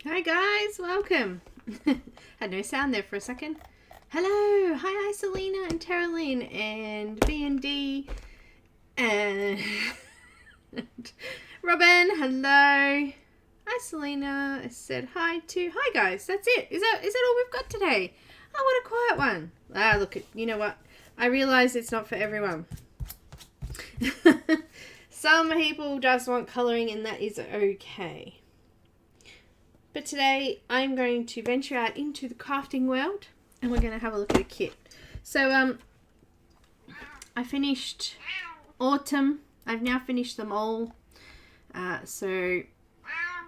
Hi guys, welcome. Had no sound there for a second. Hello, hi Selena and Caroline and B&D and Robin, hello. Hi Selena, I said hi too. Hi guys, that's it. Is that all we've got today? Oh, what a quiet one. Ah, look, you know what? I realise it's not for everyone. Some people just want colouring and that is okay. But today I'm going to venture out into the crafting world and we're going to have a look at a kit. So I finished autumn. I've now finished them all. So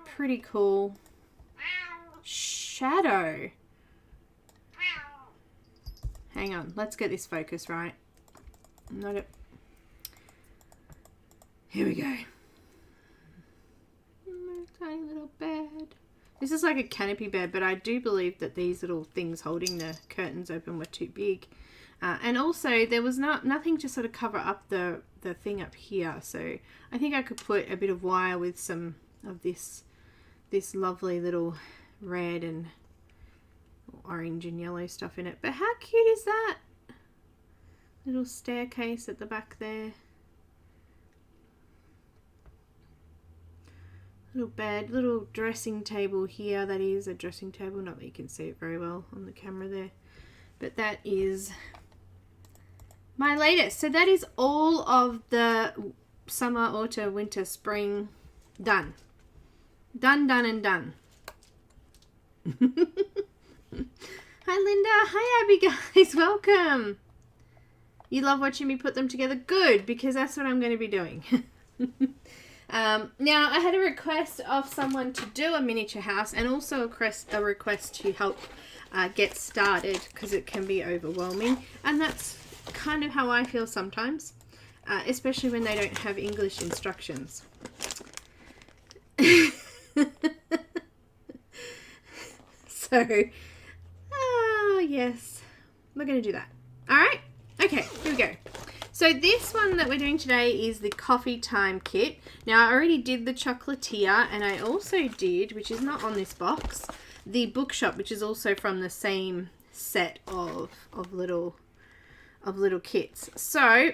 pretty cool. Shadow. Hang on, let's get this focus right. Not it. Here we go. Tiny little bed. This is like a canopy bed, but I do believe that these little things holding the curtains open were too big. And also there was nothing to sort of cover up the thing up here. So I think I could put a bit of wire with some of this lovely little red and orange and yellow stuff in it. But how cute is that? Little staircase at the back there. Little bed, little dressing table here. That is a dressing table, not that you can see it very well on the camera there. But that is my latest. So that is all of the summer, autumn, winter, spring done. Done, done, and done. Hi Linda, hi Abby guys, welcome. You love watching me put them together? Good, because that's what I'm going to be doing. Now I had a request of someone to do a miniature house and also a request to help get started because it can be overwhelming, and that's kind of how I feel sometimes, especially when they don't have English instructions. So yes, we're going to do that. Alright, okay, here we go. So this one that we're doing today is the coffee time kit. Now I already did the Chocolatier and I also did, which is not on this box, the bookshop, which is also from the same set of little kits. So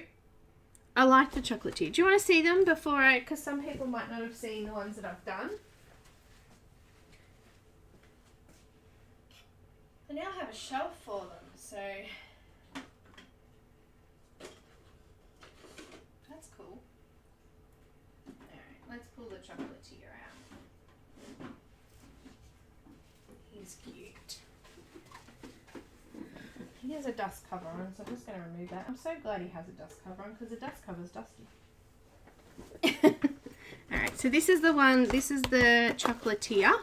I like the Chocolatier. Do you want to see them before because some people might not have seen the ones that I've done. I now have a shelf for them, so that's cool. Alright, let's pull the Chocolatier out. He's cute. He has a dust cover on, so I'm just going to remove that. I'm so glad he has a dust cover on because the dust cover is dusty. Alright, so this is the one, this is the Chocolatier.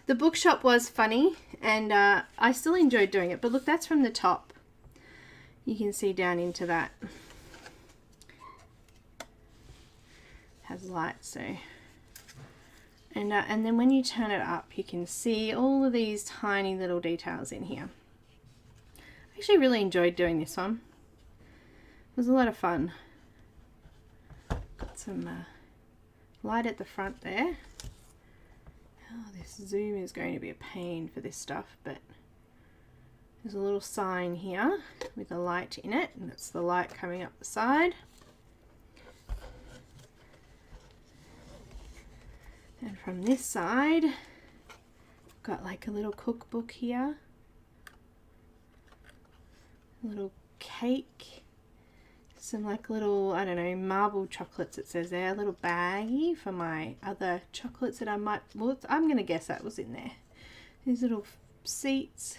The bookshop was funny and I still enjoyed doing it, but look, that's from the top. You can see down into that. Has light, so and then when you turn it up you can see all of these tiny little details in here. I actually really enjoyed doing this one. It was a lot of fun. Got some light at the front there. Oh, this zoom is going to be a pain for this stuff, but there's a little sign here with a light in it, and it's the light coming up the side. And from this side, I've got like a little cookbook here, a little cake, some like little, I don't know, marble chocolates it says there, a little baggie for my other chocolates that I might, well, I'm going to guess that was in there. These little seats.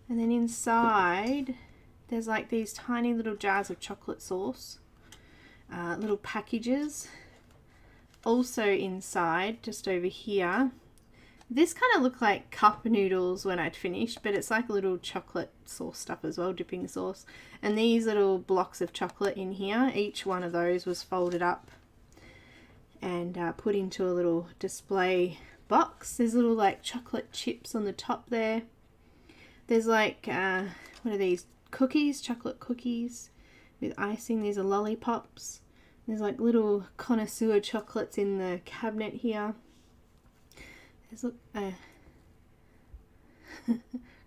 And then inside, there's like these tiny little jars of chocolate sauce, little packages. Also inside, just over here, this kind of looked like cup noodles when I'd finished, but it's like a little chocolate sauce stuff as well, dipping sauce. And these little blocks of chocolate in here, each one of those was folded up and put into a little display box. There's little like chocolate chips on the top there. There's like, what are these? Cookies, chocolate cookies with icing. These are lollipops. There's like little connoisseur chocolates in the cabinet here. There's look,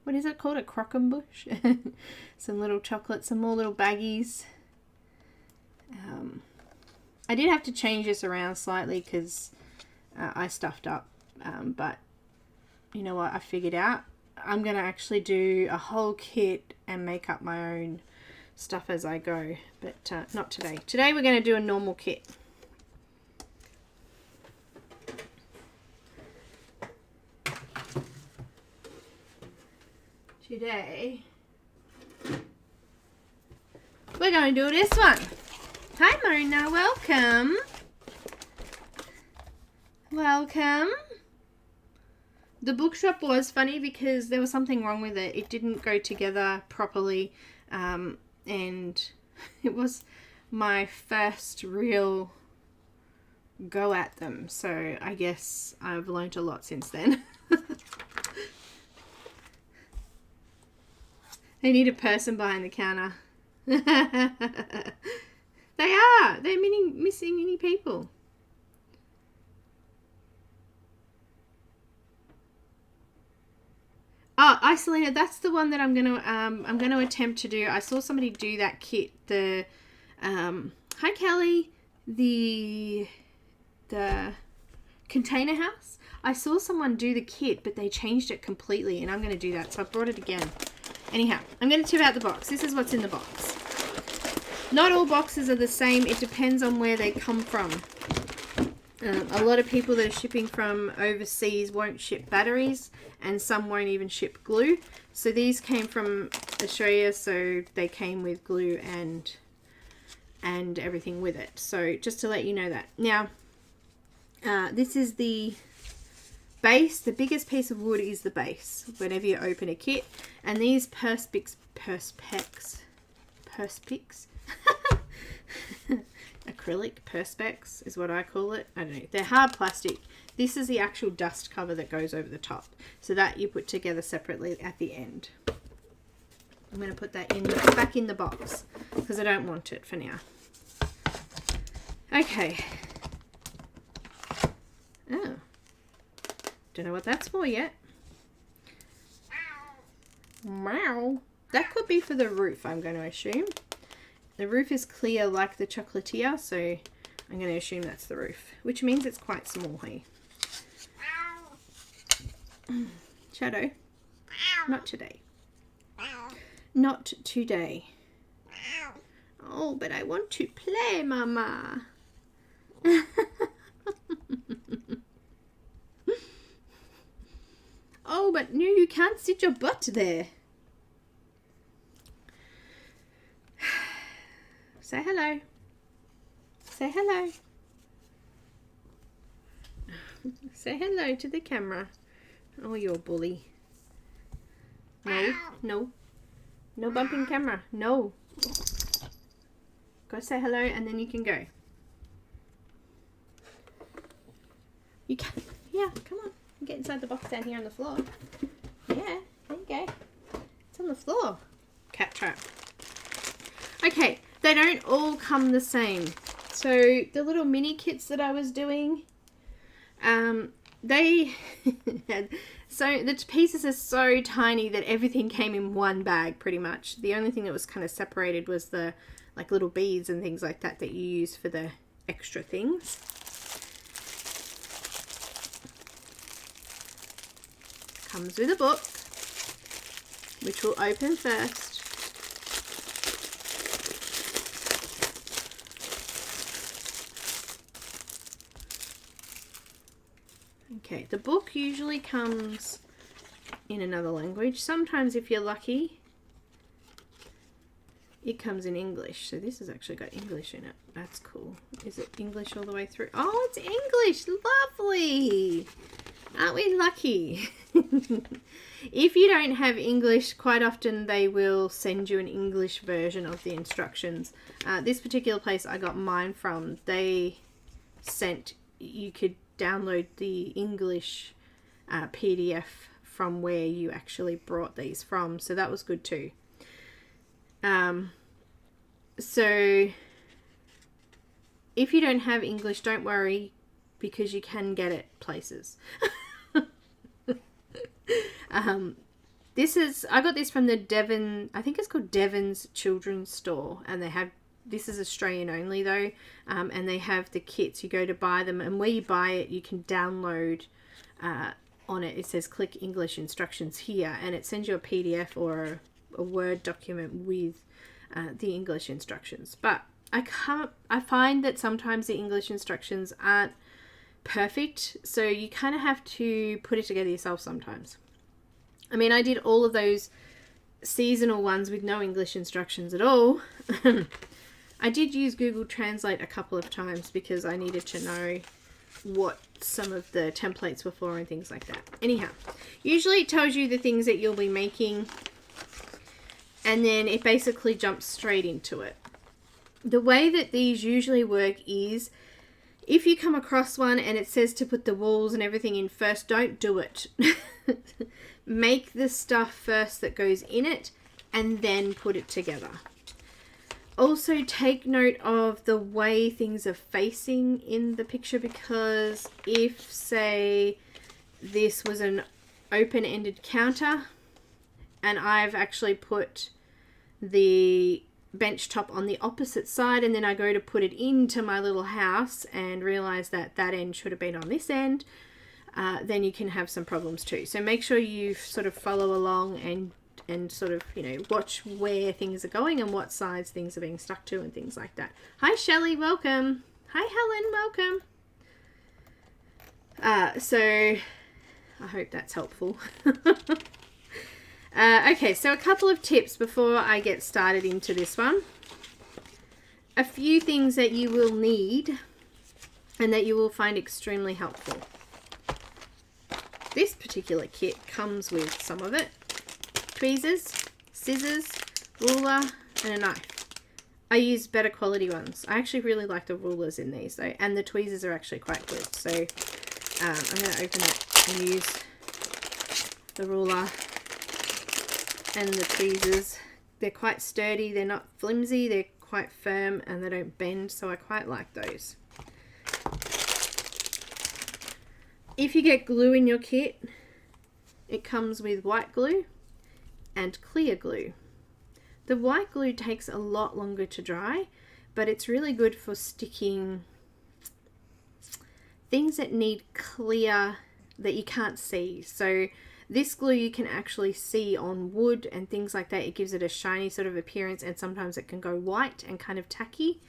what is it called? A croquembouche? Some little chocolates, some more little baggies. I did have to change this around slightly because I stuffed up, but you know what, I figured out I'm going to actually do a whole kit and make up my own stuff as I go, but not today. Today we're going to do a normal kit. Today we're going to do this one. Hi Mona, welcome. Welcome. The bookshop was funny because there was something wrong with it. It didn't go together properly, and it was my first real go at them. So I guess I've learnt a lot since then. They need a person behind the counter. They are. They're missing many people. Oh, Isolina, that's the one that I'm gonna attempt to do. I saw somebody do that kit. The hi Kelly, the container house. I saw someone do the kit, but they changed it completely, and I'm gonna do that. So I brought it again. Anyhow, I'm gonna tip out the box. This is what's in the box. Not all boxes are the same. It depends on where they come from. A lot of people that are shipping from overseas won't ship batteries, and some won't even ship glue. So these came from Australia, so they came with glue and everything with it. So just to let you know that. Now, this is the base. The biggest piece of wood is the base whenever you open a kit. And these Perspex acrylic perspex is what I call it. I don't know. They're hard plastic. This is the actual dust cover that goes over the top, so that you put together separately at the end. I'm going to put that back in the box because I don't want it for now. Okay. Oh. Don't know what that's for yet. Meow. That could be for the roof, I'm going to assume. The roof is clear like the Chocolatier, so I'm going to assume that's the roof, which means it's quite small here. Shadow. Not today. Not today. Oh, but I want to play, Mama. Oh, but no, you can't sit your butt there. Say hello. Say hello. Say hello to the camera. Oh, you're a bully. No, no. No bumping camera. No. Go say hello and then you can go. You can. Yeah, come on. Get inside the box down here on the floor. Yeah, there you go. It's on the floor. Cat trap. Okay, they don't all come the same. So the little mini kits that I was doing, they so the pieces are so tiny that everything came in one bag pretty much. The only thing that was kind of separated was the like little beads and things like that that you use for the extra things. Comes with a book, which we'll open first. Okay, the book usually comes in another language. Sometimes, if you're lucky, it comes in English. So this has actually got English in it. That's cool. Is it English all the way through? Oh, it's English. Lovely. Aren't we lucky? If you don't have English, quite often they will send you an English version of the instructions. This particular place I got mine from, they sent, you could download the English PDF from where you actually brought these from, so that was good too. So if you don't have English, don't worry, because you can get it places. I got this from the Devon, I think it's called Devon's Children's Store, and they have, this is Australian only though, and they have the kits. You go to buy them, and where you buy it, you can download on it. It says click English instructions here, and it sends you a PDF or a Word document with the English instructions. But I find that sometimes the English instructions aren't perfect, so you kind of have to put it together yourself sometimes. I mean, I did all of those seasonal ones with no English instructions at all. I did use Google Translate a couple of times because I needed to know what some of the templates were for and things like that. Anyhow, usually it tells you the things that you'll be making, and then it basically jumps straight into it. The way that these usually work is, if you come across one and it says to put the walls and everything in first, don't do it. Make the stuff first that goes in it and then put it together. Also take note of the way things are facing in the picture, because if, say, this was an open-ended counter and I've actually put the bench top on the opposite side, and then I go to put it into my little house and realize that that end should have been on this end, then you can have some problems too. So make sure you sort of follow along and sort of, you know, watch where things are going and what sides things are being stuck to and things like that. Hi Shelley, welcome. Hi Helen, welcome. So I hope that's helpful. Okay, so a couple of tips before I get started into this one. A few things that you will need and that you will find extremely helpful. This particular kit comes with some of it: tweezers, scissors, ruler, and a knife. I use better quality ones. I actually really like the rulers in these though, and the tweezers are actually quite good. So I'm going to open it and use the ruler and the tweezers. They're quite sturdy, they're not flimsy, they're quite firm, and they don't bend, so I quite like those. If you get glue in your kit, it comes with white glue and clear glue. The white glue takes a lot longer to dry, but it's really good for sticking things that need clear, that you can't see. So this glue you can actually see on wood and things like that. It gives it a shiny sort of appearance, and sometimes it can go white and kind of tacky,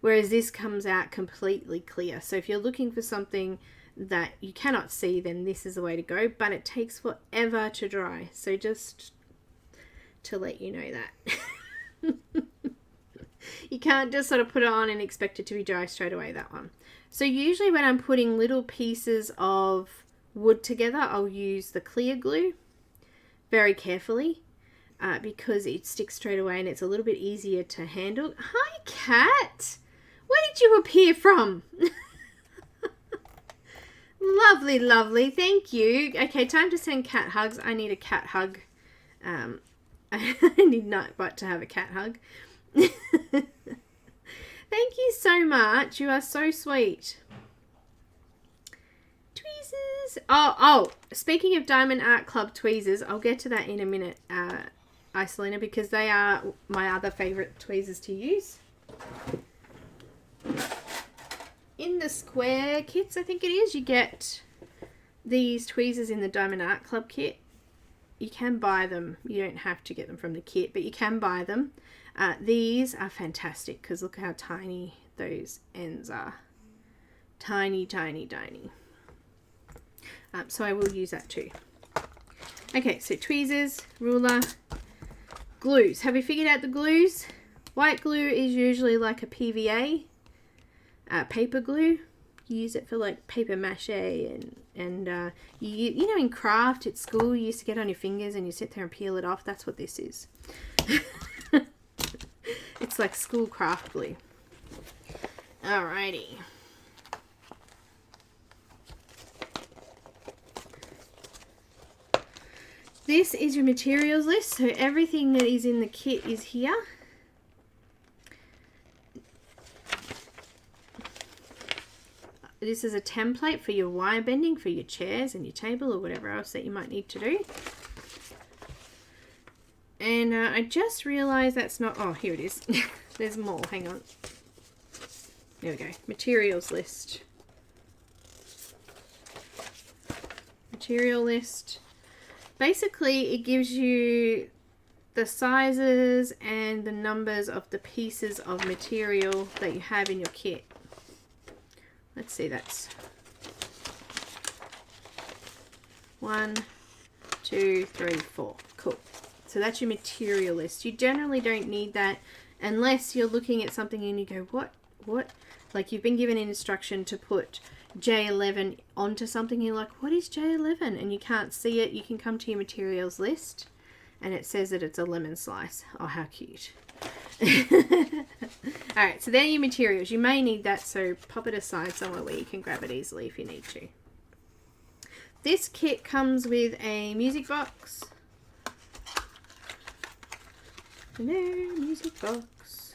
whereas this comes out completely clear. So if you're looking for something that you cannot see, then this is the way to go, but it takes forever to dry. So just to let you know that. You can't just sort of put it on and expect it to be dry straight away, that one. So usually when I'm putting little pieces of wood together, I'll use the clear glue very carefully because it sticks straight away and it's a little bit easier to handle. Hi Kat! Where did you appear from? Lovely, lovely. Thank you. Okay, time to send cat hugs. I need a cat hug. I need Nightbite to have a cat hug. Thank you so much. You are so sweet. Tweezers. Oh, speaking of Diamond Art Club tweezers, I'll get to that in a minute, Isolina, because they are my other favourite tweezers to use. In the square kits, I think it is, you get these tweezers in the Diamond Art Club kit. You can buy them. You don't have to get them from the kit, but you can buy them. These are fantastic because look how tiny those ends are. Tiny, tiny, tiny. So I will use that too. Okay, so tweezers, ruler, glues. Have we figured out the glues? White glue is usually like a PVA. Paper glue, you use it for like paper mache and you know, in craft at school you used to get on your fingers and you sit there and peel it off. That's what this is. It's like school craft glue. Alrighty. This is your materials list, so everything that is in the kit is here. this is a template for your wire bending for your chairs and your table or whatever else that you might need to do. And I just realized that's not, oh, here it is. There's more, hang on. There we go, materials list. Material list. Basically, it gives you the sizes and the numbers of the pieces of material that you have in your kit. Let's see, that's 1, 2, 3, 4. Cool. So that's your material list. You generally don't need that unless you're looking at something and you go, what? Like you've been given an instruction to put J11 onto something. You're like, what is J11? And you can't see it. You can come to your materials list and it says that it's a lemon slice. Oh, how cute. Alright, so they're your materials. You may need that, so pop it aside somewhere where you can grab it easily if you need to. This kit comes with a music box. Hello, music box.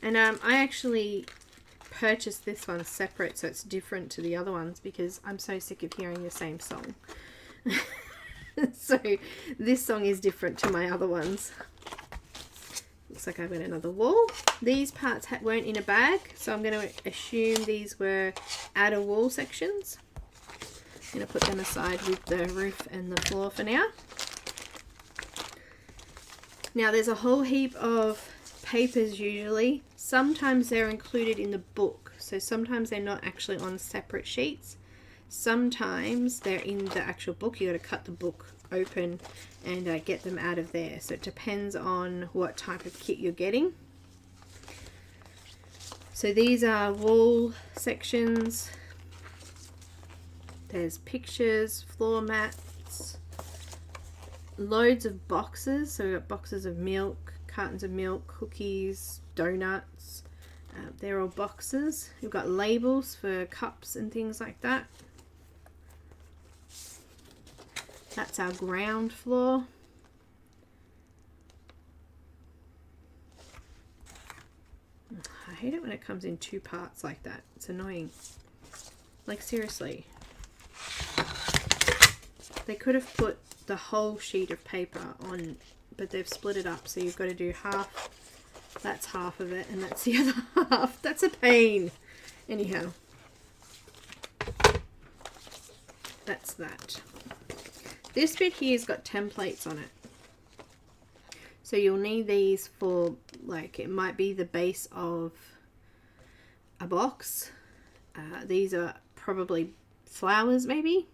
And I actually purchased this one separate so it's different to the other ones because I'm so sick of hearing the same song. So this song is different to my other ones. Looks like I've got another wall. These parts weren't in a bag, so I'm going to assume these were outer wall sections. I'm going to put them aside with the roof and the floor for now. Now there's a whole heap of papers usually. Sometimes they're included in the book, so sometimes they're not actually on separate sheets. Sometimes they're in the actual book. You got to cut the book open and get them out of there. So it depends on what type of kit you're getting. So these are wall sections. There's pictures, floor mats, loads of boxes. So we've got boxes of milk, cartons of milk, cookies, donuts. They're all boxes. We've got labels for cups and things like that. That's our ground floor. I hate it when it comes in two parts like that. It's annoying. Like seriously. They could have put the whole sheet of paper on, but they've split it up, so you've got to do half. That's half of it, and that's the other half. That's a pain. Anyhow. That's that. This bit here has got templates on it. So you'll need these for, like, it might be the base of a box. These are probably flowers, maybe.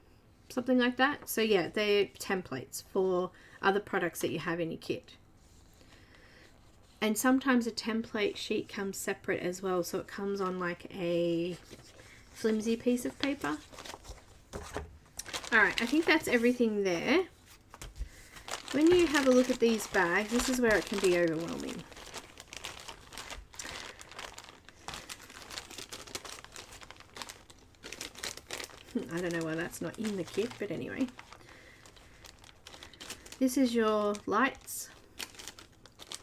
Something like that. So yeah, they're templates for other products that you have in your kit. And sometimes a template sheet comes separate as well. So it comes on like a flimsy piece of paper. Alright, I think that's everything there. When you have a look at these bags, this is where it can be overwhelming. I don't know why that's not in the kit, but anyway. This is your lights.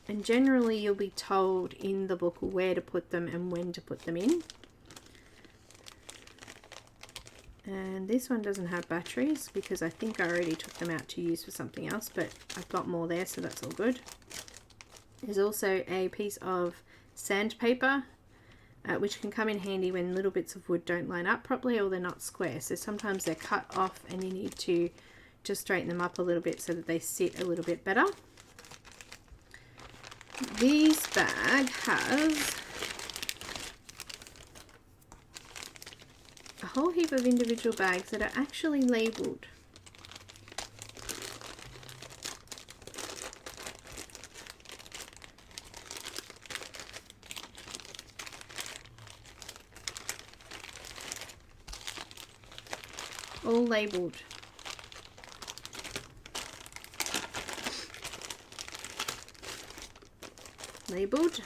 And generally you'll be told in the book where to put them and when to put them in. And this one doesn't have batteries because I think I already took them out to use for something else, but I've got more there, so that's all good. There's also a piece of sandpaper, which can come in handy when little bits of wood don't line up properly or they're not square. So sometimes they're cut off and you need to just straighten them up a little bit so that they sit a little bit better. This bag has a whole heap of individual bags that are actually labelled. All labelled. Labelled.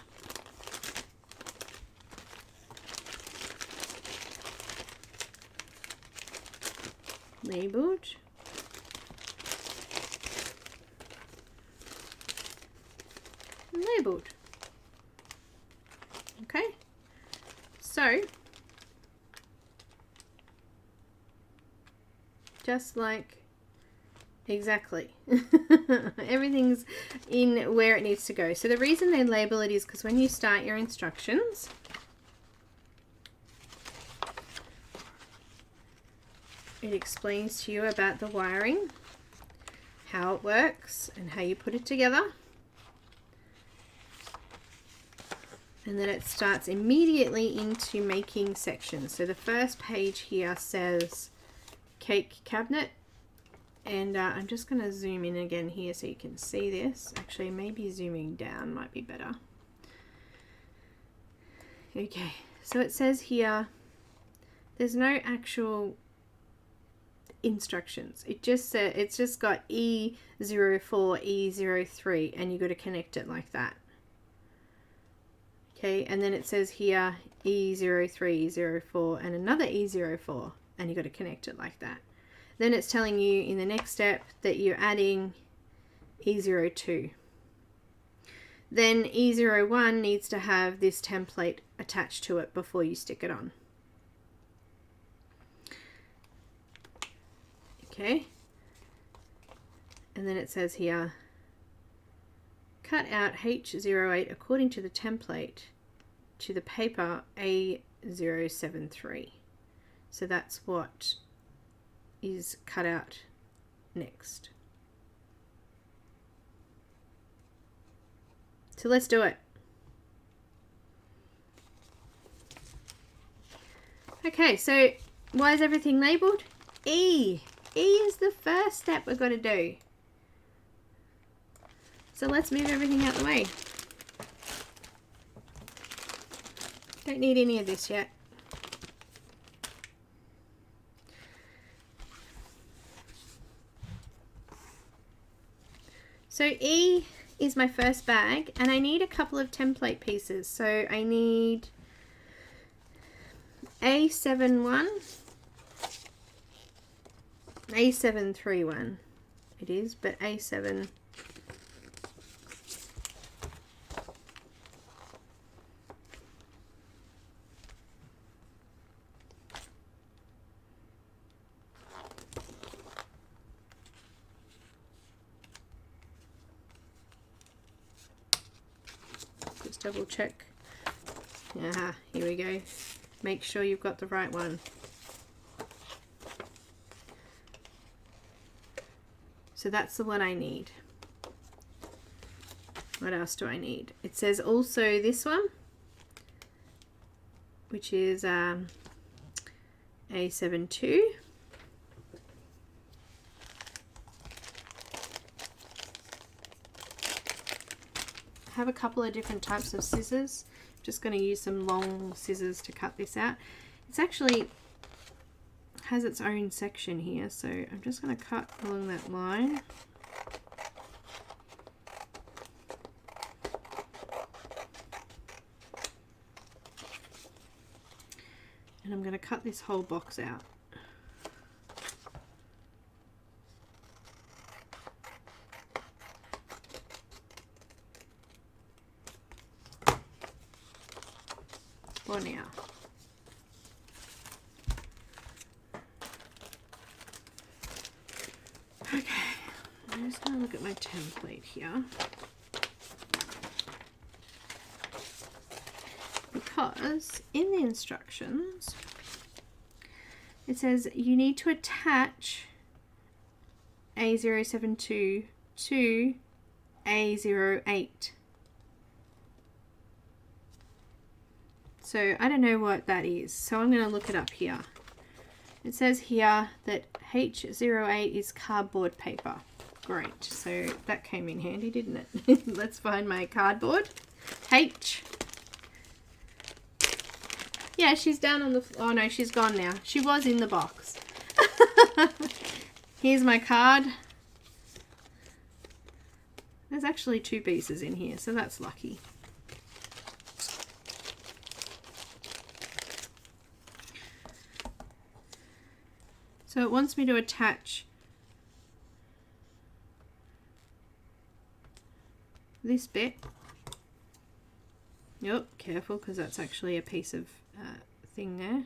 Labelled. Labelled. Okay. So just like exactly. Everything's in where it needs to go. So the reason they label it is because when you start your instructions, it explains to you about the wiring, how it works, and how you put it together. And then it starts immediately into making sections. So the first page here says cake cabinet. And I'm just going to zoom in again here so you can see this. Actually, maybe zooming down might be better. Okay, so it says here, there's no actual instructions. It just said, it's just got E04, E03, and you got to connect it like that. Okay, and then it says here E03, E04, and another E04, and you got to connect it like that. Then it's telling you in the next step that you're adding E02. Then E01 needs to have this template attached to it before you stick it on. Okay. And then it says here, cut out H08 according to the template to the paper A073. So that's what is cut out next. So let's do it. Okay, so why is everything labeled? E. E is the first step we've got to do. So let's move everything out the way. Don't need any of this yet. So E is my first bag, and I need a couple of template pieces. So I need A71, A731 it is, but A7. Double check. Aha, here we go. Make sure you've got the right one. So that's the one I need. What else do I need? It says also this one, which is A72. I have a couple of different types of scissors. I'm just going to use some long scissors to cut this out. It's actually has its own section here, so I'm just going to cut along that line. And I'm going to cut this whole box out. For now. Okay, I'm just going to look at my template here. Because in the instructions, it says you need to attach A072 to A08. So I don't know what that is, so I'm going to look it up here. It says here that H08 is cardboard paper. Great, so that came in handy, didn't it? Let's find my cardboard. H. Yeah, she's down on the floor. Oh no, she's gone now. She was in the box. Here's my card. There's actually 2 pieces in here, so that's lucky. So it wants me to attach this bit. Yep, careful, because that's actually a piece of thing there.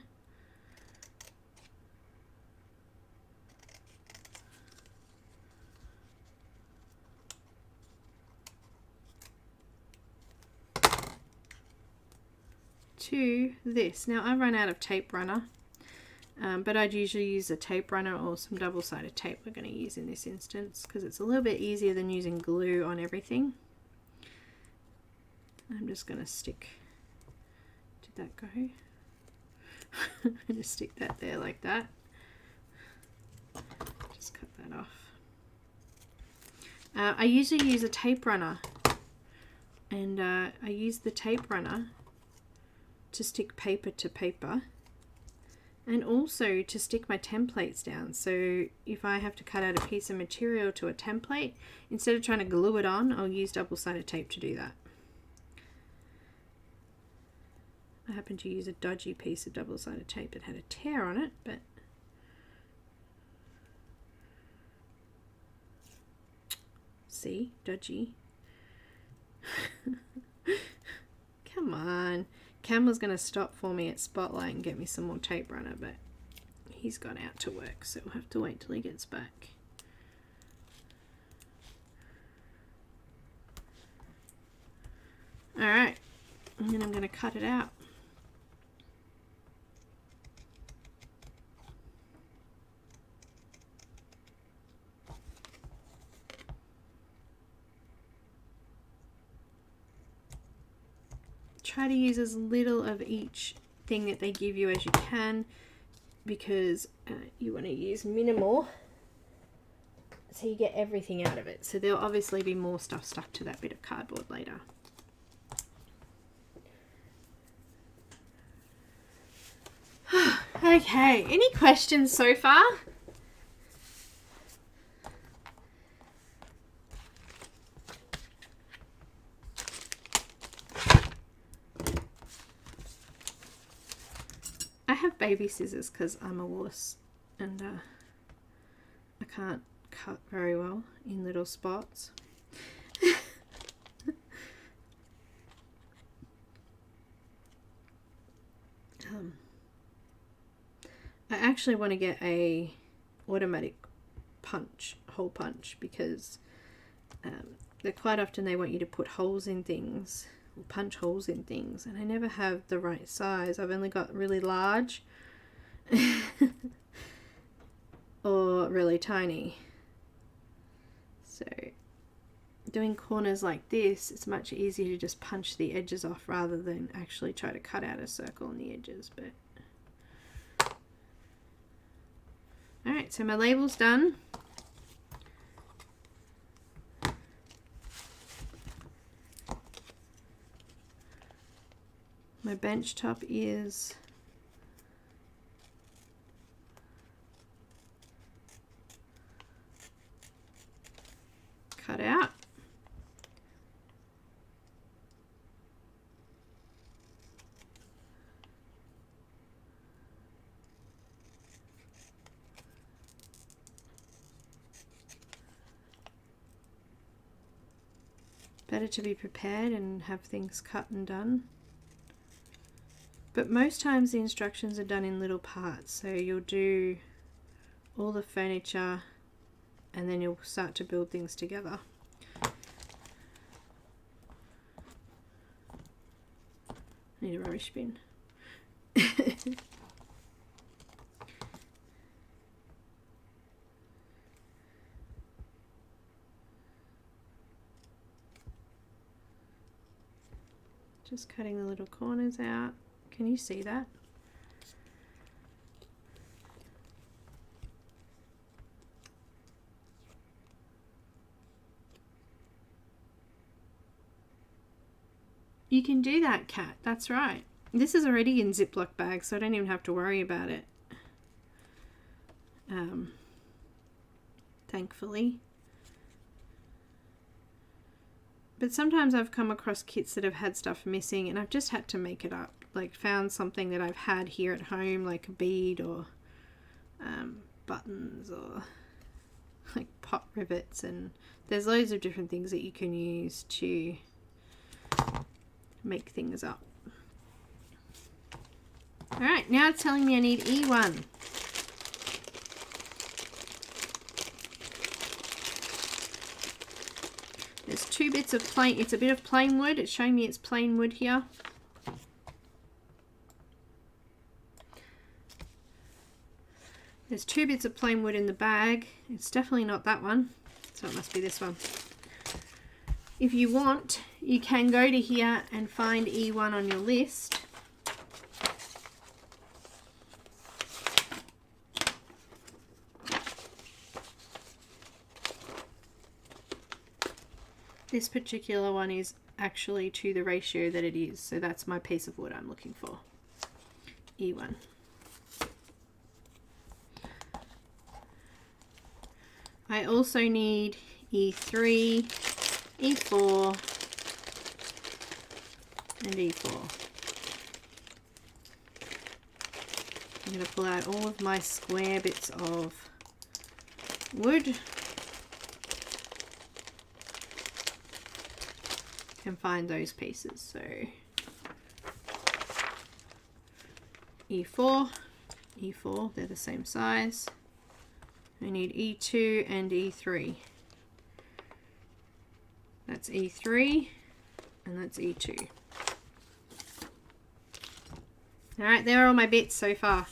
to this. Now I've run out of tape runner, but I'd usually use a tape runner or some double-sided tape we're going to use in this instance because it's a little bit easier than using glue on everything. I'm just going to stick, did that go? I'm going to stick that there like that. Just cut that off. I usually use a tape runner, and I use the tape runner to stick paper to paper and also to stick my templates down. So if I have to cut out a piece of material to a template, instead of trying to glue it on, I'll use double-sided tape to do that. I happened to use a dodgy piece of double-sided tape that had a tear on it, but see, dodgy. Come on. Cam was going to stop for me at Spotlight and get me some more tape runner, but he's gone out to work, so we'll have to wait till he gets back. Alright, and then I'm going to cut it out. Try to use as little of each thing that they give you as you can, because you want to use minimal so you get everything out of it. So there'll obviously be more stuff stuck to that bit of cardboard later. Okay, any questions so far? I have baby scissors because I'm a wuss and I can't cut very well in little spots. I actually want to get a automatic punch, hole punch, because quite often they want you to put holes in things, or punch holes in things, and I never have the right size. I've only got really large or really tiny. So doing corners like this, it's much easier to just punch the edges off rather than actually try to cut out a circle on the edges. But alright, so my label's done. My bench top is cut out. Better to be prepared and have things cut and done. But most times the instructions are done in little parts, so you'll do all the furniture and then you'll start to build things together. Need a rubbish bin. Just cutting the little corners out. Can you see that? You can do that, Kat. That's right. This is already in Ziploc bags, so I don't even have to worry about it. Thankfully. But sometimes I've come across kits that have had stuff missing and I've just had to make it up. Like found something that I've had here at home, like a bead or buttons or like pot rivets, and there's loads of different things that you can use to make things up. Alright, now it's telling me I need E1. There's 2 bits of plain, it's a bit of plain wood, it's showing me it's plain wood here. There's 2 bits of plain wood in the bag. It's definitely not that one, so it must be this one. If you want, you can go to here and find E1 on your list. This particular one is actually to the ratio that it is, so that's my piece of wood I'm looking for. E1. I also need E3, E4, and E4. I'm going to pull out all of my square bits of wood and find those pieces. So E4, E4, they're the same size. I need E2 and E3. That's E3 and that's E2. Alright, there are all my bits so far.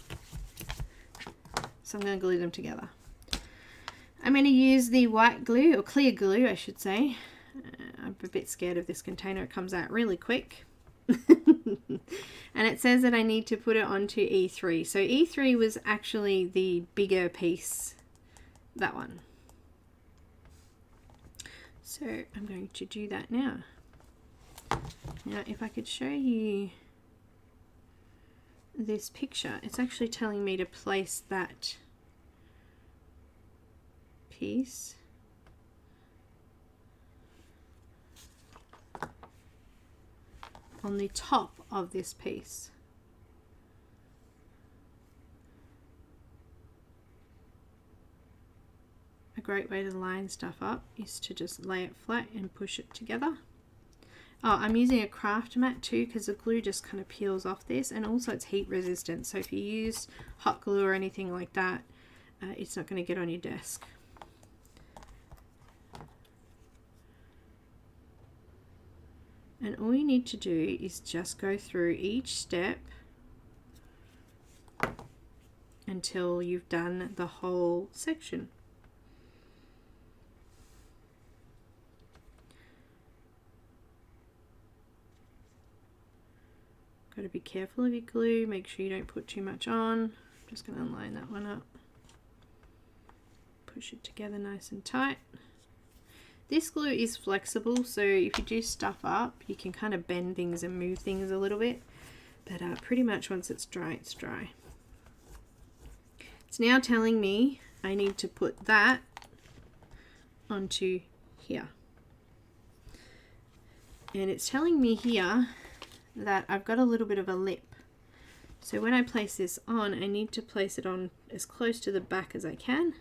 So I'm going to glue them together. I'm going to use the white glue, or clear glue I should say. I'm a bit scared of this container, it comes out really quick. And it says that I need to put it onto E3. So E3 was actually the bigger piece, that one. So I'm going to do that now. Now if I could show you this picture, it's actually telling me to place that piece on the top of this piece. A great way to line stuff up is to just lay it flat and push it together. Oh, I'm using a craft mat too because the glue just kind of peels off this, and also it's heat resistant, so if you use hot glue or anything like that, it's not going to get on your desk. And all you need to do is just go through each step until you've done the whole section. Got to be careful of your glue, make sure you don't put too much on. I'm just going to line that one up. Push it together nice and tight. This glue is flexible, so if you do stuff up, you can kind of bend things and move things a little bit. But pretty much once it's dry, it's dry. It's now telling me I need to put that onto here. And it's telling me here that I've got a little bit of a lip. So when I place this on, I need to place it on as close to the back as I can.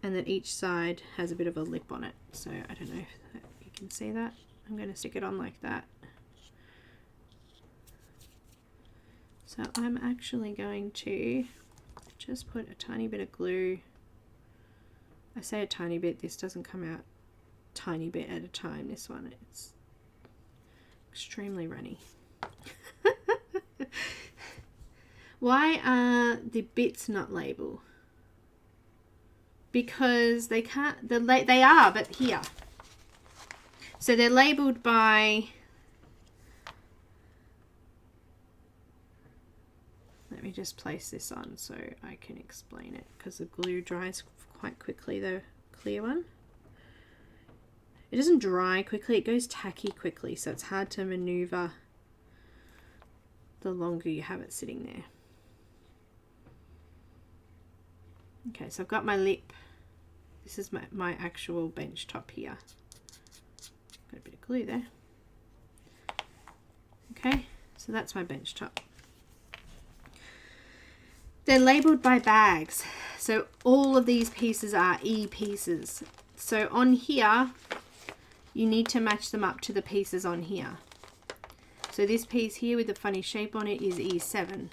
And that each side has a bit of a lip on it. So I don't know if you can see that. I'm going to stick it on like that. So I'm actually going to just put a tiny bit of glue. I say a tiny bit, this doesn't come out tiny bit at a time. This one, it's extremely runny. Why are the bits not labeled? Because they can't, they are, but here. So they're labeled by, let me just place this on so I can explain it, because the glue dries quite quickly, the clear one. It doesn't dry quickly, it goes tacky quickly, so it's hard to maneuver the longer you have it sitting there. Okay, so I've got my lip. This is my actual bench top here. Got a bit of glue there. Okay, so that's my bench top. They're labeled by bags. So all of these pieces are E pieces. So on here, you need to match them up to the pieces on here. So this piece here with the funny shape on it is E7.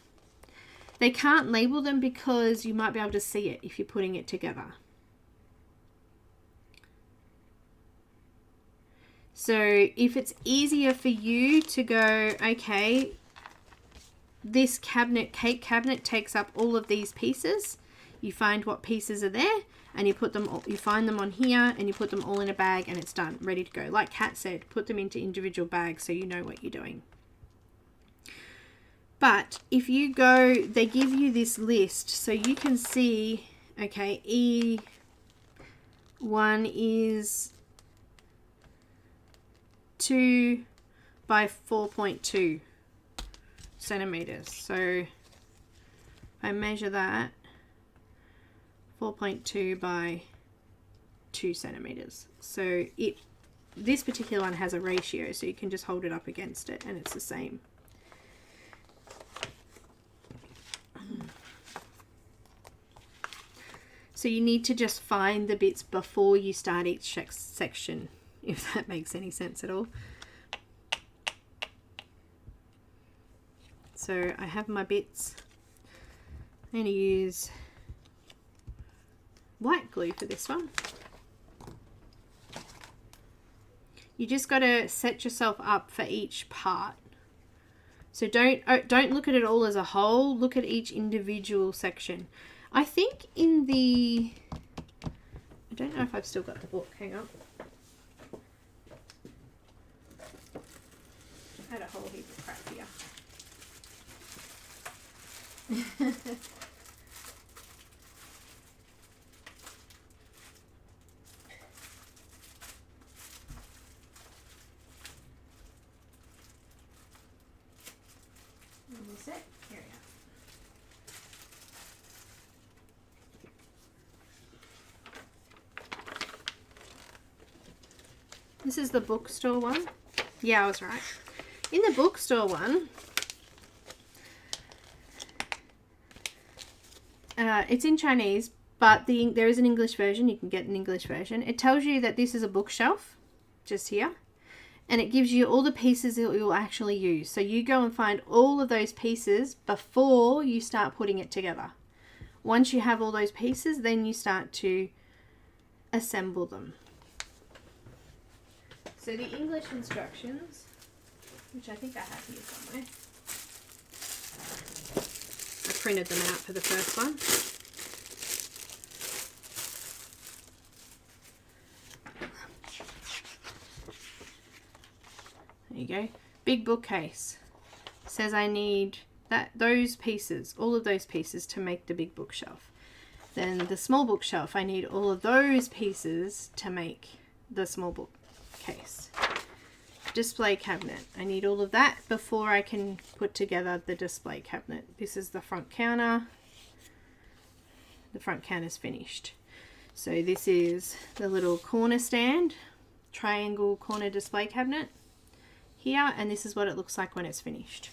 They can't label them because you might be able to see it if you're putting it together. So if it's easier for you to go, okay, this cabinet, cake cabinet, takes up all of these pieces. You find what pieces are there and you put them all, you find them on here and you put them all in a bag and it's done, ready to go. Like Kat said, put them into individual bags so you know what you're doing. But if you go, they give you this list so you can see, okay, E1 is 2 by 4.2 centimeters. So if I measure that, 4.2 by 2 centimeters. So this particular one has a ratio, so you can just hold it up against it and it's the same. So you need to just find the bits before you start each section, if that makes any sense at all. So I have my bits. I'm going to use white glue for this one. You just got to set yourself up for each part. So don't look at it all as a whole, look at each individual section. I think in the, I don't know if I've still got the book, hang on. I had a whole heap of crap here. Is it? Here we go. This is the bookstore one. Yeah, I was right. In the bookstore one, it's in Chinese, but there is an English version. You can get an English version. It tells you that this is a bookshelf, just here. And it gives you all the pieces that you'll actually use. So you go and find all of those pieces before you start putting it together. Once you have all those pieces, then you start to assemble them. So the English instructions, which I think I have here somewhere. I printed them out for the first one. There you go. Big bookcase. Says I need those pieces, all of those pieces to make the big bookshelf. Then the small bookshelf, I need all of those pieces to make the small bookcase. Display cabinet, I need all of that before I can put together the display cabinet. This is the front counter. The front counter's finished. So this is the little corner stand, triangle corner display cabinet here, and this is what it looks like when it's finished.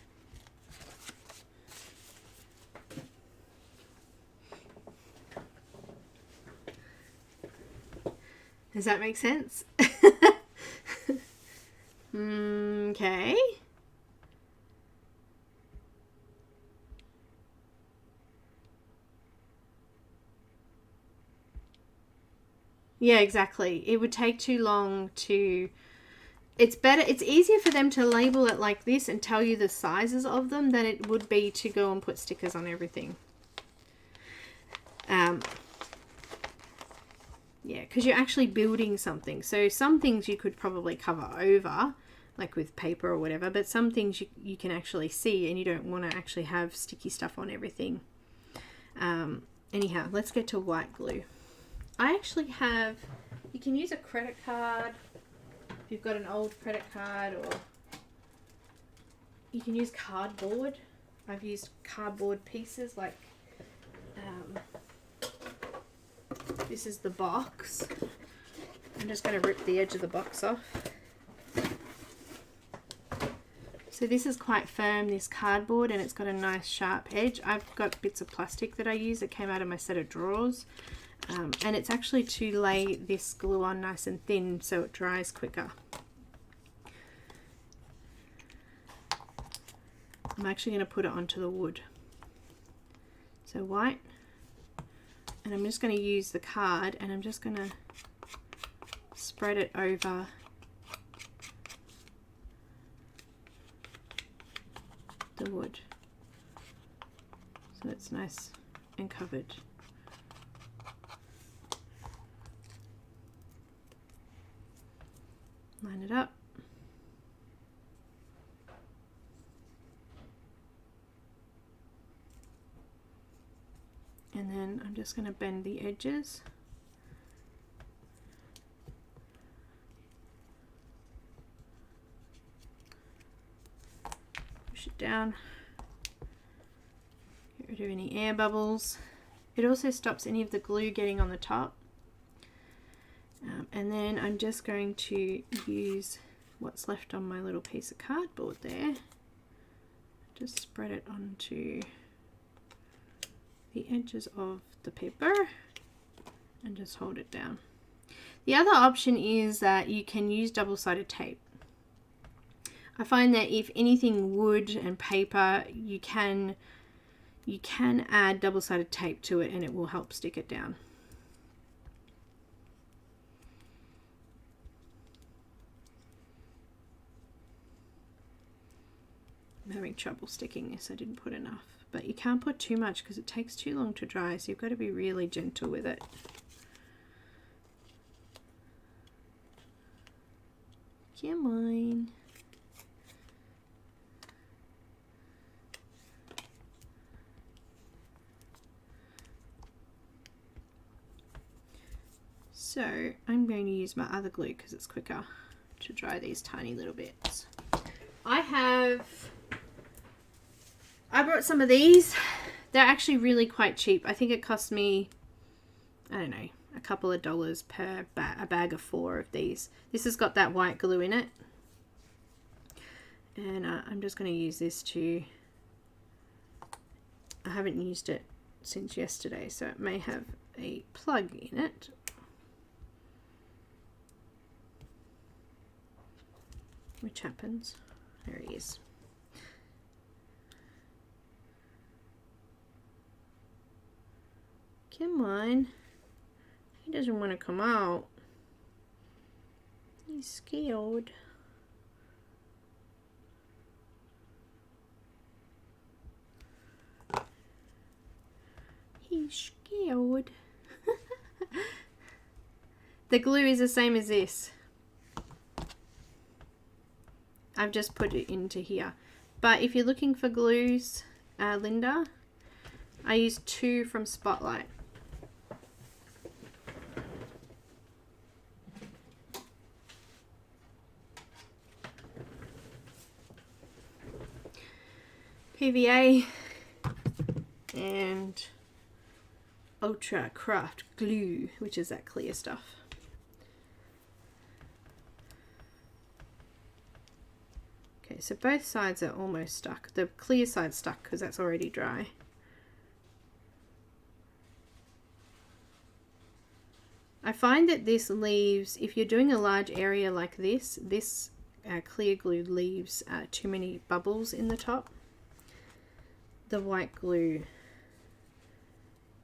Does that make sense? Okay. Yeah, exactly. It would take too long to... It's easier for them to label it like this and tell you the sizes of them than it would be to go and put stickers on everything. Yeah, because you're actually building something. So some things you could probably cover over, like with paper or whatever, but some things you can actually see and you don't want to actually have sticky stuff on everything. Anyhow, let's get to white glue. I actually have, you can use a credit card if you've got an old credit card, or you can use cardboard. I've used cardboard pieces, like this is the box. I'm just going to rip the edge of the box off. So this is quite firm, this cardboard, and it's got a nice sharp edge. I've got bits of plastic that I use that came out of my set of drawers. And it's actually to lay this glue on nice and thin so it dries quicker. I'm actually going to put it onto the wood. So white. And I'm just going to use the card and I'm just going to spread it over the wood. so it's nice and covered. Line it up. And then I'm just going to bend the edges. Push it down. Get rid of any air bubbles. It also stops any of the glue getting on the top. And then I'm just going to use what's left on my little piece of cardboard there. Just spread it onto the edges of the paper and just hold it down. The other option is that you can use double-sided tape. I find that if anything wood and paper, you can add double-sided tape to it and it will help stick it down. I'm having trouble sticking this, I didn't put enough. But you can't put too much because it takes too long to dry, so you've got to be really gentle with it. Come on. So I'm going to use my other glue because it's quicker to dry these tiny little bits. I brought some of these. They're actually really quite cheap. I think it cost me, I don't know, a couple of dollars per a bag of 4 of these. This has got that white glue in it. And I'm just going to use this to, I haven't used it since yesterday, so it may have a plug in it. Which happens. There he is. Come on. He doesn't want to come out. He's scared. He's scared. The glue is the same as this. I've just put it into here. But if you're looking for glues, Linda, I use 2 from Spotlight. PVA and Ultra Craft Glue, which is that clear stuff. Okay, so both sides are almost stuck. The clear side's stuck because that's already dry. I find that this leaves, if you're doing a large area like this, this clear glue leaves too many bubbles in the top. The white glue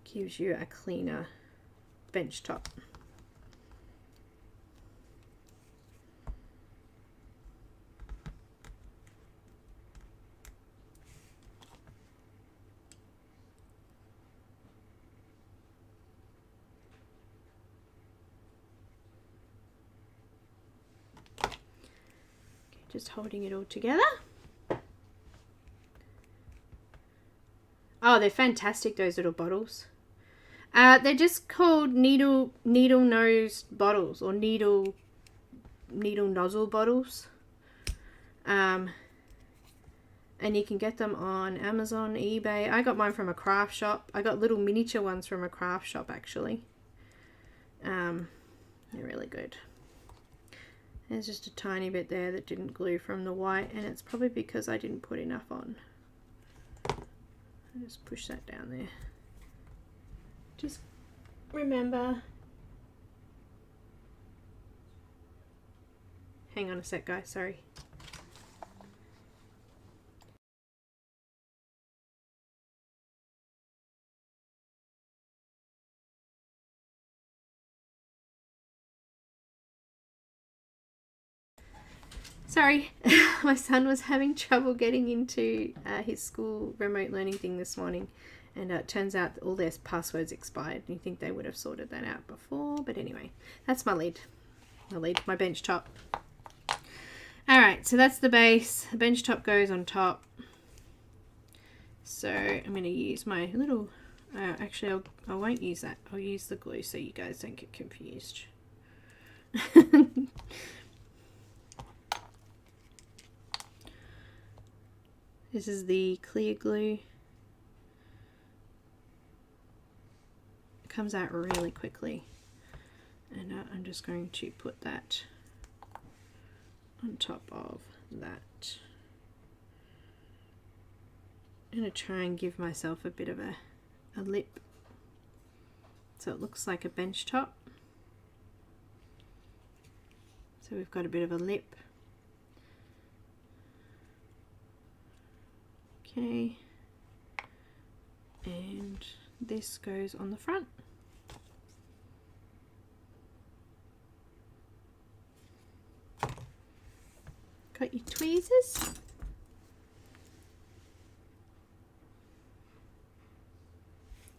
gives you a cleaner bench top. Okay, just holding it all together. Oh, they're fantastic, those little bottles. They're just called needle nose bottles or needle nozzle bottles. And you can get them on Amazon, eBay. I got mine from a craft shop. I got little miniature ones from a craft shop actually. They're really good. There's just a tiny bit there that didn't glue from the white, and it's probably because I didn't put enough on. I'll just push that down there. Just remember. Hang on a sec, guys, sorry. Sorry, my son was having trouble getting into his school remote learning thing this morning, And it turns out all their passwords expired. You think they would have sorted that out before, but anyway, that's my lid. My bench top. Alright, so that's the base. The bench top goes on top. So I'm going to use my little, actually I won't use that. I'll use the glue so you guys don't get confused. This is the clear glue. It comes out really quickly. And I'm just going to put that on top of that. I'm going to try and give myself a bit of a lip so it looks like a bench top. So we've got a bit of a lip. Okay, and this goes on the front. Got your tweezers.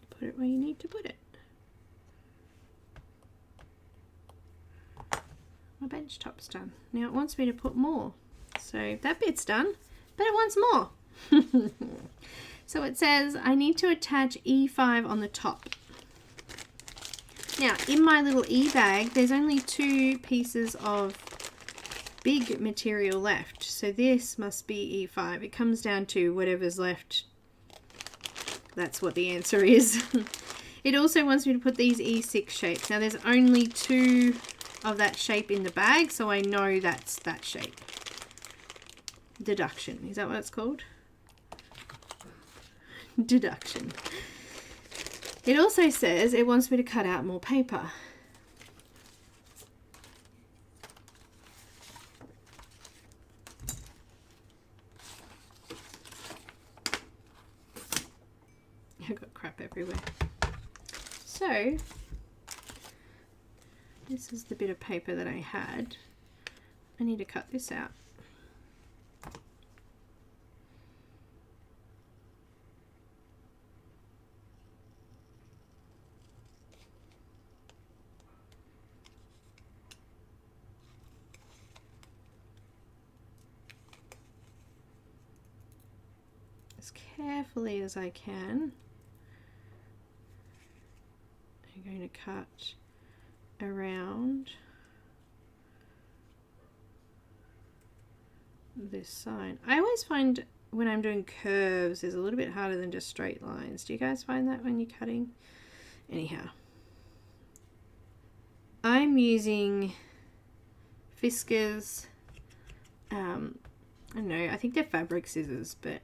Put it where you need to put it. My bench top's done. Now it wants me to put more. So that bit's done, but it wants more. So it says I need to attach E5 on the top. Now in my little e-bag there's only 2 pieces of big material left, so this must be E5. It comes down to whatever's left. That's what the answer is. It also wants me to put these E6 shapes. Now there's only 2 of that shape in the bag, so I know that's that shape. Deduction, is that what it's called? Deduction. It also says it wants me to cut out more paper. I've got crap everywhere. So this is the bit of paper that I had. I need to cut this out. As carefully as I can. I'm going to cut around this side. I always find when I'm doing curves is a little bit harder than just straight lines. Do you guys find that when you're cutting? Anyhow, I'm using Fiskars, I don't know, I think they're fabric scissors, but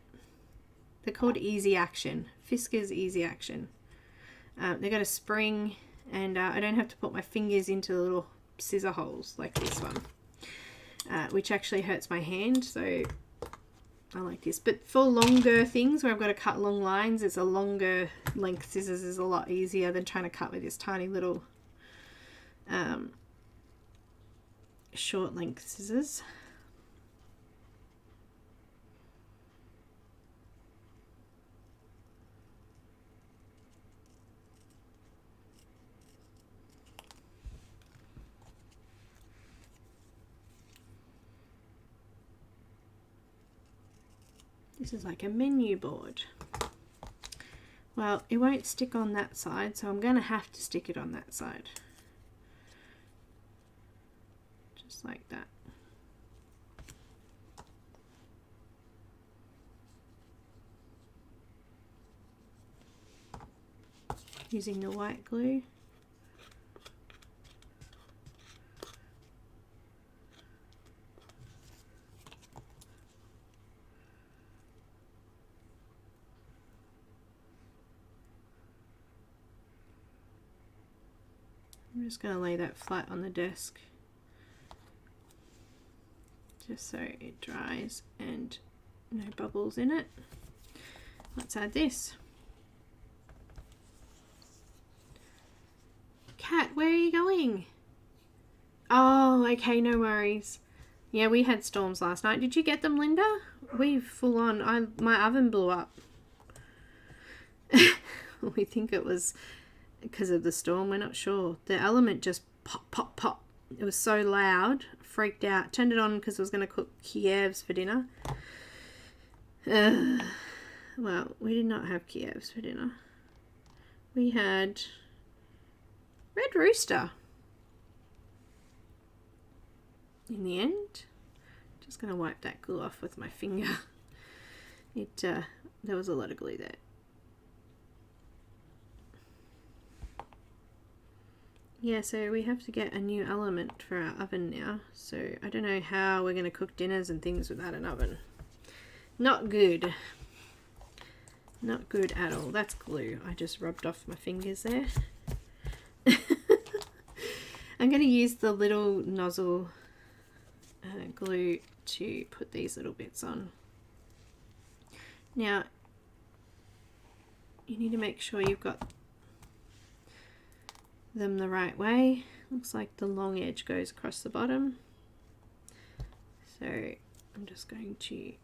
they're called Easy Action. Fiskars Easy Action. They've got a spring, and I don't have to put my fingers into the little scissor holes like this one, which actually hurts my hand, so I like this. But for longer things where I've got to cut long lines, it's a longer length scissors is a lot easier than trying to cut with this tiny little short length scissors. This is like a menu board. Well, it won't stick on that side, so I'm going to have to stick it on that side. Just like that. Using the white glue. I'm just going to lay that flat on the desk just so it dries and no bubbles in it. Let's add this. Cat, where are you going? Oh, okay, no worries. Yeah, we had storms last night. Did you get them, Linda? We full on. My oven blew up. We think it was because of the storm, we're not sure. The element just pop, pop, pop. It was so loud, freaked out. Turned it on because I was going to cook Kievs for dinner. Well, we did not have Kievs for dinner. We had Red Rooster. In the end, just going to wipe that glue off with my finger. There was a lot of glue there. Yeah, so we have to get a new element for our oven now. So I don't know how we're going to cook dinners and things without an oven. Not good. Not good at all. That's glue. I just rubbed off my fingers there. I'm going to use the little nozzle glue to put these little bits on. Now, you need to make sure you've got them the right way. Looks like the long edge goes across the bottom. So I'm just going to, if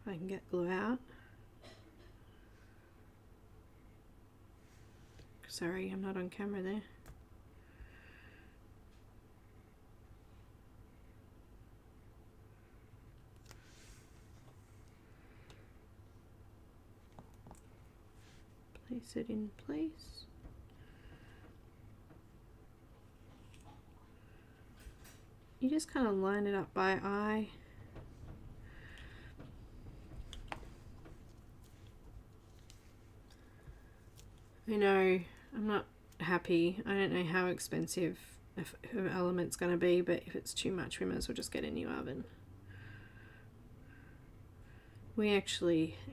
I can get glue out. Sorry, I'm not on camera there. Place it in place. You just kind of line it up by eye. I know, I'm not happy. I don't know how expensive an element's going to be, but if it's too much, we might as well just get a new oven.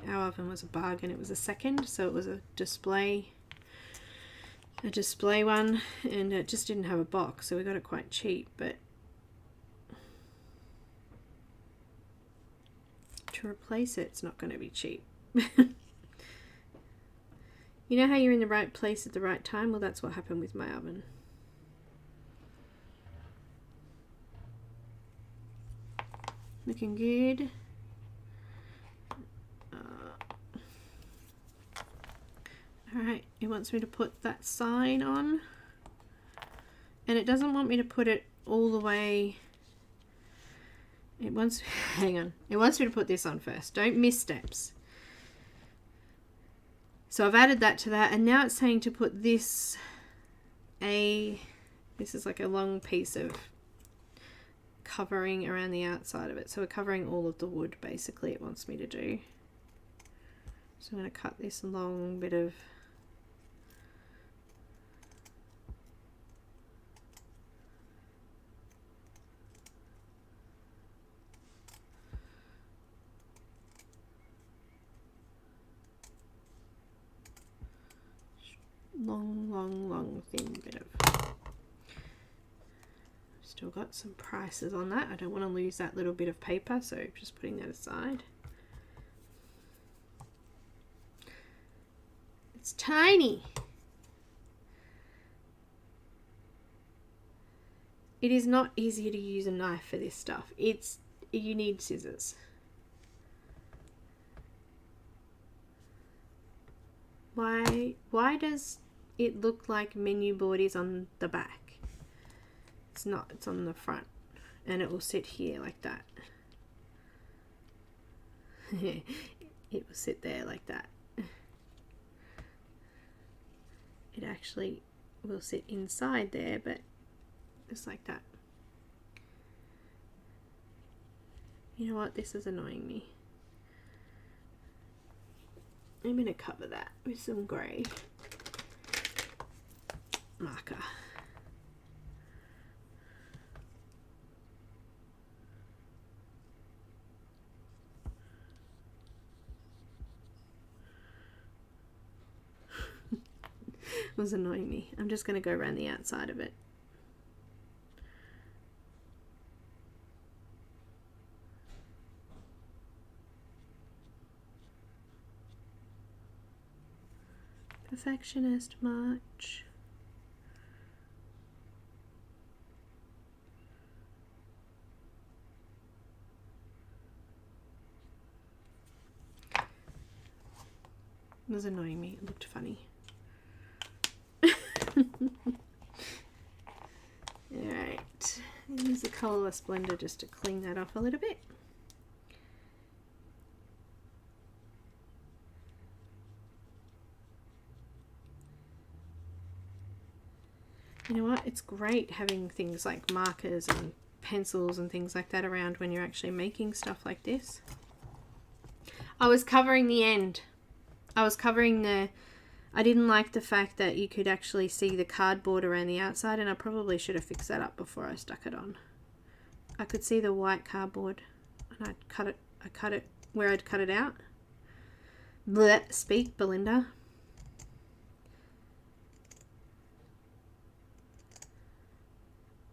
Our oven was a bargain. It was a second, so it was a display one, and it just didn't have a box, so we got it quite cheap, but to replace it's not going to be cheap. You know how you're in the right place at the right time? Well, that's what happened with my oven. Looking good. Alright, it wants me to put that sign on. And it doesn't want me to put it all the way. It wants, hang on. It wants me to put this on first. Don't miss steps. So I've added that to that, and now it's saying to put this, this is like a long piece of covering around the outside of it. So we're covering all of the wood, basically, it wants me to do. So I'm going to cut this long bit of long thin bit of, still got some prices on that. I don't want to lose that little bit of paper, so just putting that aside. It's tiny. It is not easy to use a knife for this stuff. You need scissors. Why does it look like menu board is on the back? It's not, it's on the front, and it will sit here like that. It will sit there like that. It actually will sit inside there, but just like that. You know what? This is annoying me. I'm going to cover that with some grey marker. It was annoying me. I'm just going to go around the outside of it. Perfectionist March. It was annoying me. It looked funny. Alright, use the colourless blender just to clean that off a little bit. You know what? It's great having things like markers and pencils and things like that around when you're actually making stuff like this. I was covering the end. I was covering the... I didn't like the fact that you could actually see the cardboard around the outside, and I probably should have fixed that up before I stuck it on. I could see the white cardboard, and I cut it where I'd cut it out. Blech, speak, Belinda.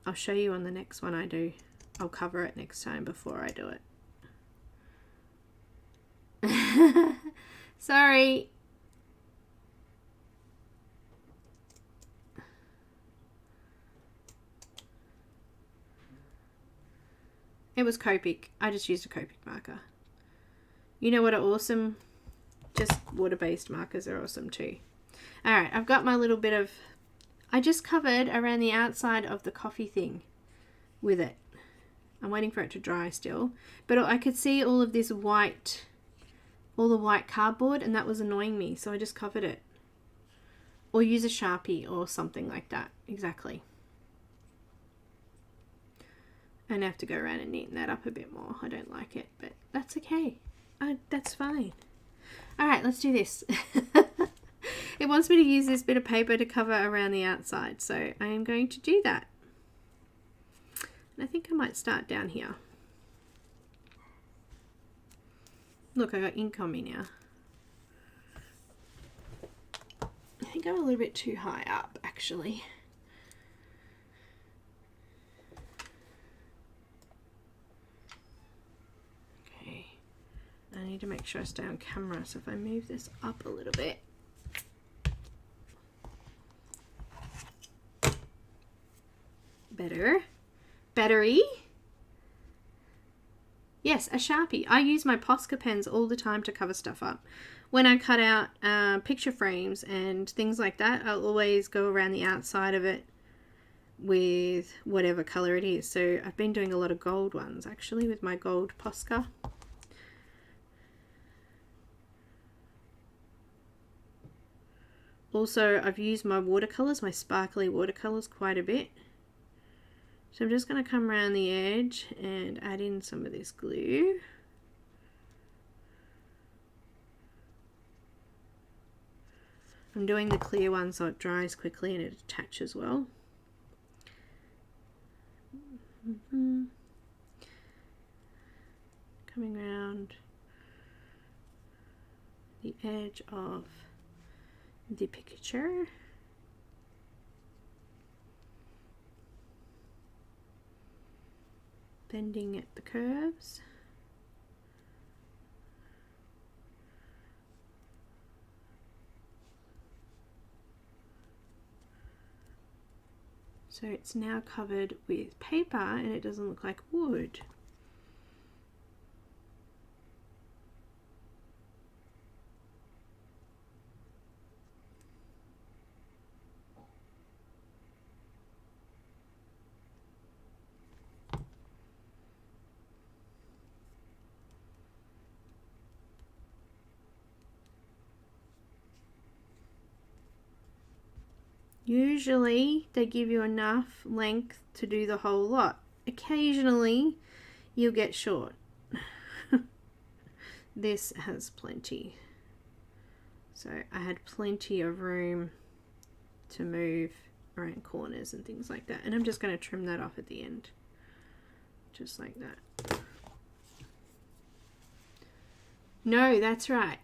I'll show you on the next one I do. I'll cover it next time before I do it. Sorry. It was Copic. I just used a Copic marker. You know what are awesome? Just water-based markers are awesome too. Alright, I've got my little bit of... I just covered around the outside of the coffee thing with it. I'm waiting for it to dry still. But I could see all of this white, all the white cardboard, and that was annoying me. So I just covered it. Or use a Sharpie or something like that. Exactly. And I have to go around and neaten that up a bit more. I don't like it, but that's okay. That's fine. Alright, let's do this. It wants me to use this bit of paper to cover around the outside, so I am going to do that. And I think I might start down here. Look, I got ink on me now. I think I'm a little bit too high up, actually. Okay. I need to make sure I stay on camera, so if I move this up a little bit. Better. Battery. Yes, a Sharpie. I use my Posca pens all the time to cover stuff up. When I cut out picture frames and things like that, I'll always go around the outside of it with whatever colour it is. So I've been doing a lot of gold ones actually with my gold Posca. Also, I've used my watercolours, my sparkly watercolours quite a bit. So I'm just going to come around the edge and add in some of this glue. I'm doing the clear one so it dries quickly and it attaches well. Coming around the edge of the picture. Bending at the curves. So it's now covered with paper and it doesn't look like wood. Usually they give you enough length to do the whole lot. Occasionally you'll get short. This has plenty. So I had plenty of room to move around corners and things like that. And I'm just going to trim that off at the end. Just like that. No, that's right.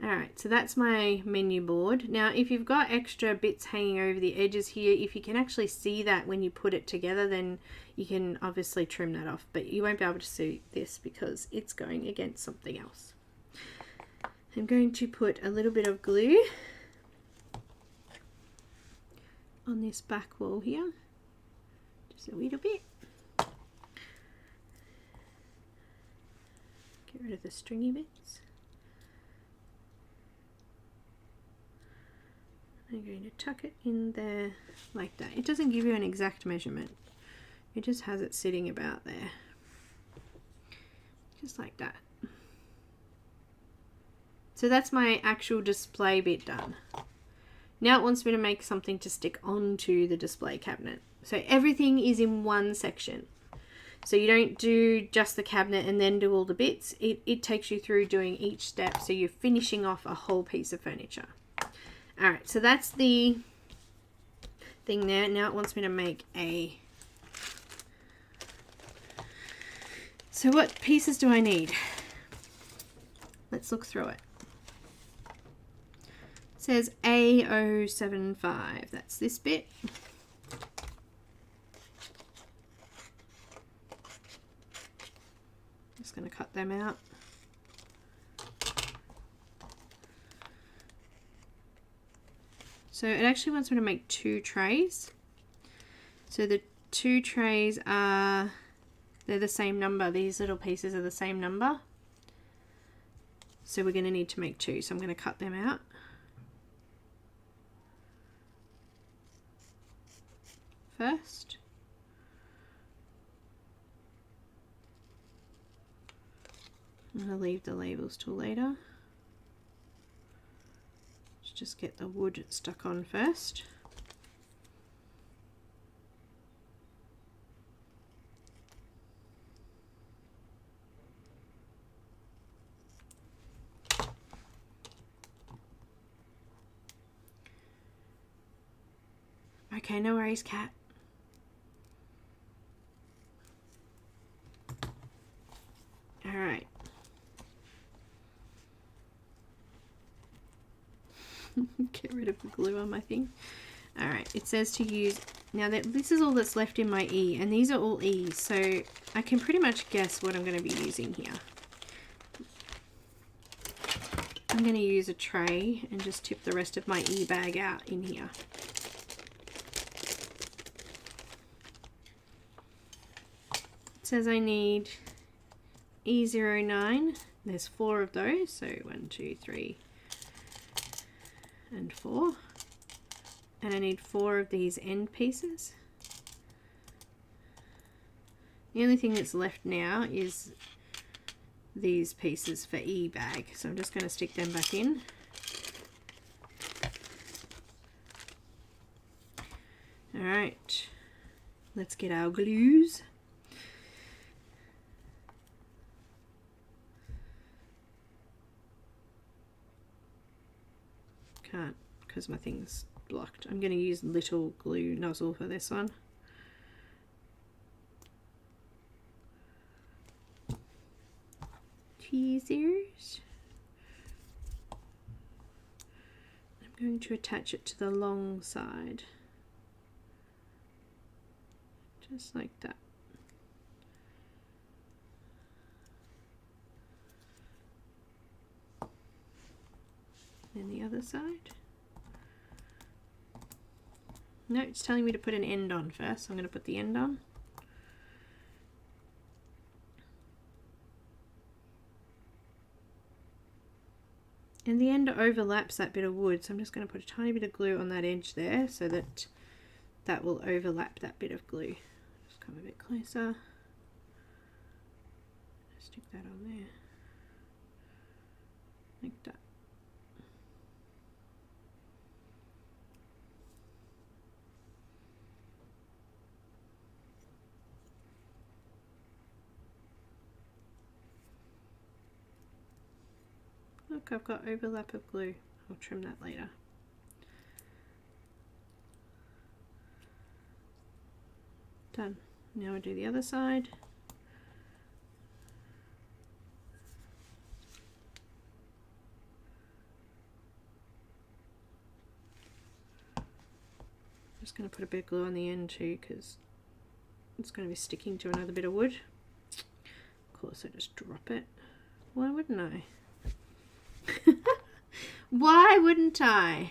Alright, so that's my menu board. Now, if you've got extra bits hanging over the edges here, if you can actually see that when you put it together, then you can obviously trim that off. But you won't be able to see this because it's going against something else. I'm going to put a little bit of glue on this back wall here. Just a little bit. Get rid of the stringy bits. I'm going to tuck it in there like that. It doesn't give you an exact measurement. It just has it sitting about there. Just like that. So that's my actual display bit done. Now it wants me to make something to stick onto the display cabinet. So everything is in one section. So you don't do just the cabinet and then do all the bits. It takes you through doing each step. So you're finishing off a whole piece of furniture. All right, so that's the thing there. Now it wants me to make a... So what pieces do I need? Let's look through it. It says A075. That's this bit. Just going to cut them out. So it actually wants me to make 2 trays. So the 2 trays are, they're the same number. These little pieces are the same number. So we're going to need to make 2. So I'm going to cut them out. First. I'm going to leave the labels till later. Just get the wood stuck on first. Okay, no worries, cat. All right. Get rid of the glue on my thing. All right, it says to use, now that this is all that's left in my E, and these are all E's, so I can pretty much guess what I'm going to be using here. I'm going to use a tray and just tip the rest of my E bag out in here. It says I need E09. There's 4 of those, so 1, 2, 3, and 4. And I need 4 of these end pieces. The only thing that's left now is these pieces for E bag, so I'm just going to stick them back in. Alright, let's get our glues. Can't because my thing's blocked. I'm going to use little glue nozzle for this one. Tweezers. I'm going to attach it to the long side. Just like that. And the other side. No, it's telling me to put an end on first, so I'm going to put the end on. And the end overlaps that bit of wood, so I'm just going to put a tiny bit of glue on that edge there so that that will overlap that bit of glue. Just come a bit closer. Stick that on there. Like that. Look, I've got overlap of glue. I'll trim that later. Done. Now I'll do the other side. Just going to put a bit of glue on the end too because it's going to be sticking to another bit of wood. Of course, I just drop it. Why wouldn't I? Why wouldn't I?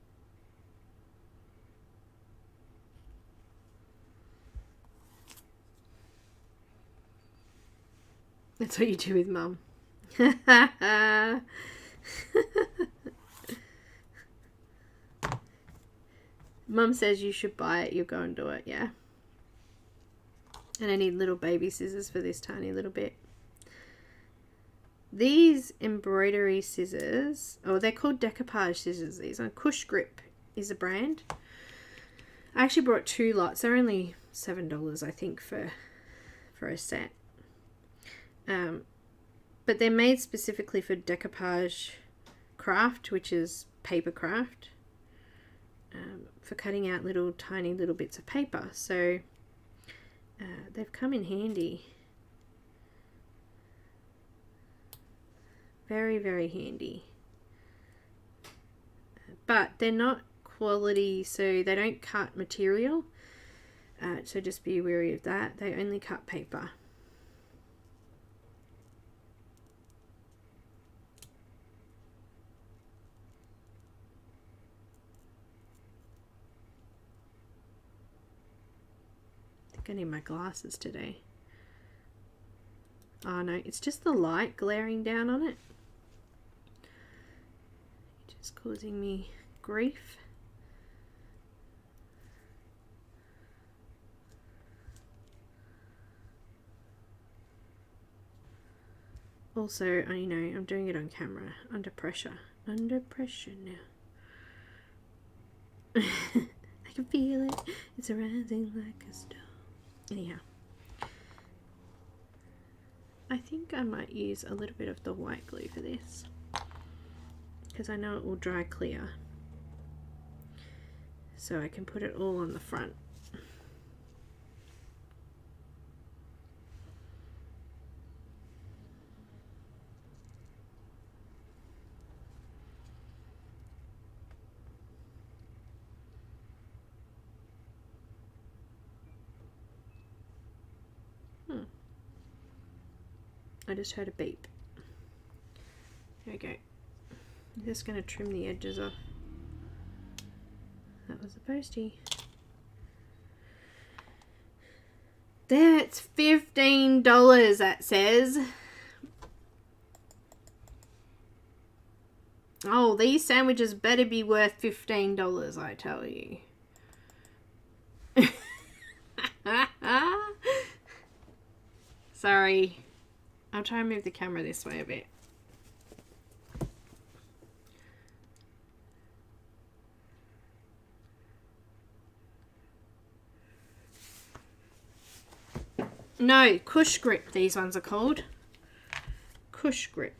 That's what you do with Mum. Mum says you should buy it, you'll go and do it, yeah. And I need little baby scissors for this tiny little bit. These embroidery scissors, oh, they're called decoupage scissors. These are Cush Grip is a brand. I actually brought 2 lots. They're only $7, I think, for a set. But they're made specifically for decoupage craft, which is paper craft, for cutting out little tiny little bits of paper. So they've come in handy. Very, very handy. But they're not quality, so they don't cut material. So just be wary of that. They only cut paper. I think I need my glasses today. Oh no, it's just the light glaring down on it. Just causing me grief. Also, I know I'm doing it on camera, under pressure. Under pressure now. I can feel it. It's rising like a stone. Anyhow. I think I might use a little bit of the white glue for this, because I know it will dry clear, so I can put it all on the front. I just heard a beep. There we go. I'm just going to trim the edges off. That was a postie. That's $15, that says. Oh, these sandwiches better be worth $15, I tell you. Sorry. I'll try and move the camera this way a bit. No, Cush Grip, these ones are called. Cush Grip.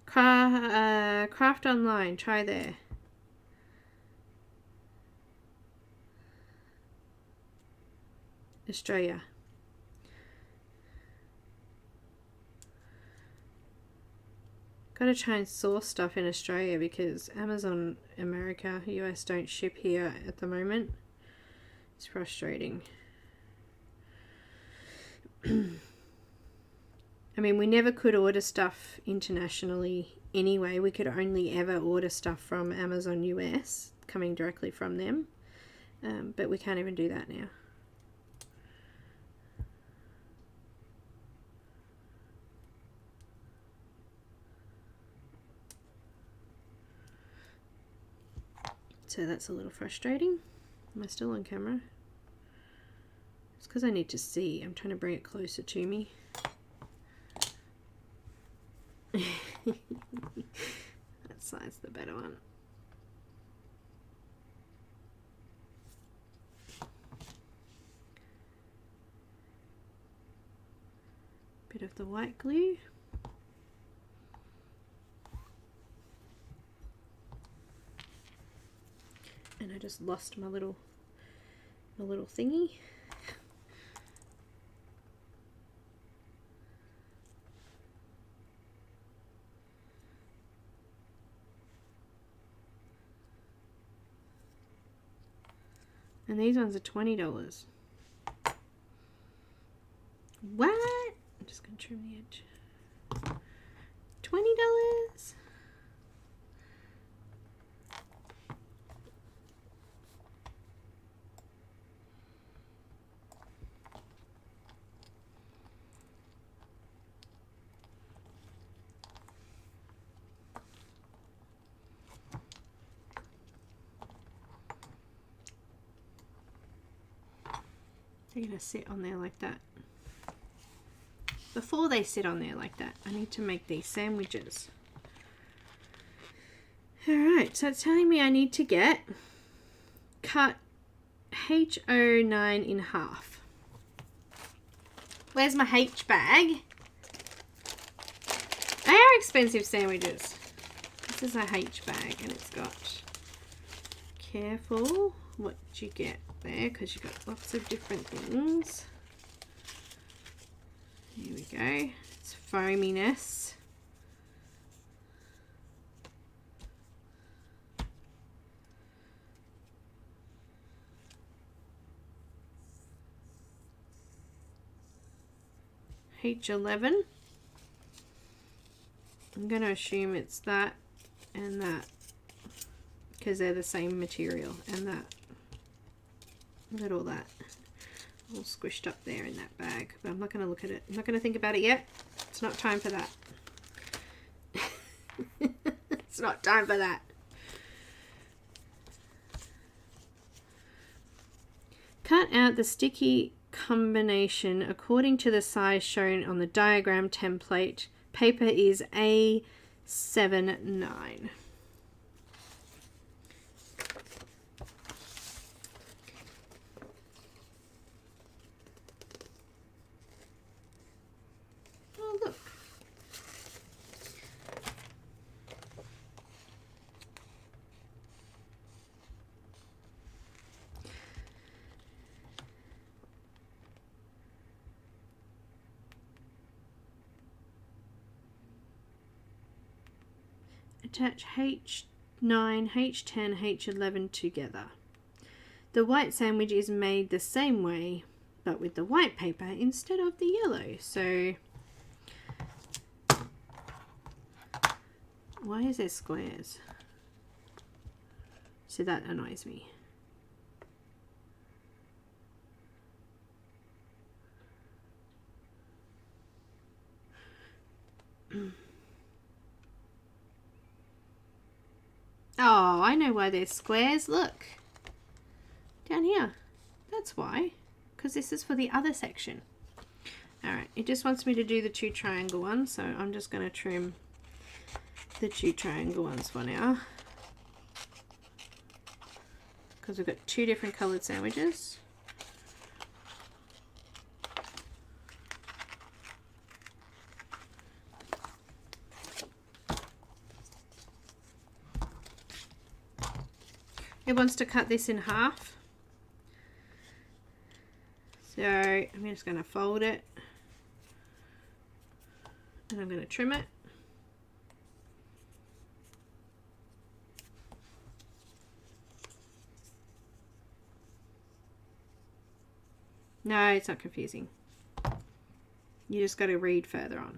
Craft Online, try there. Australia. Gotta try and source stuff in Australia because Amazon America, US don't ship here at the moment. It's frustrating. I mean, we never could order stuff internationally anyway. We could only ever order stuff from Amazon US, coming directly from them. But we can't even do that now. So that's a little frustrating. Am I still on camera? It's because I need to see. I'm trying to bring it closer to me. That side's the better one. Bit of the white glue. And I just lost my little thingy. And these ones are $20. What? I'm just going to trim the edge. $20? they're going to sit on there like that. Before they sit on there like that, I need to make these sandwiches. Alright, so it's telling me I need to cut H09 in half. Where's my H bag? They are expensive sandwiches. This is a H bag and it's got, careful what you get there because you've got lots of different things. Here we go. It's foaminess. H11. I'm going to assume it's that and that because they're the same material, and that. Look at all that. All squished up there in that bag, but I'm not going to look at it. I'm not going to think about it yet. It's not time for that. It's not time for that. Cut out the sticky combination according to the size shown on the diagram template. Paper is A79. Oh, look. Attach H9, H10, H11 together. The white sandwich is made the same way, but with the white paper instead of the yellow. So, why is there squares? So that annoys me. Oh, I know why there's squares. Look. Down here. That's why. Because this is for the other section. Alright, it just wants me to do the two triangle ones, so I'm just going to trim the two triangle ones for now. Because we've got two different coloured sandwiches. It wants to cut this in half. So I'm just going to fold it and I'm going to trim it. No, it's not confusing. You just got to read further on.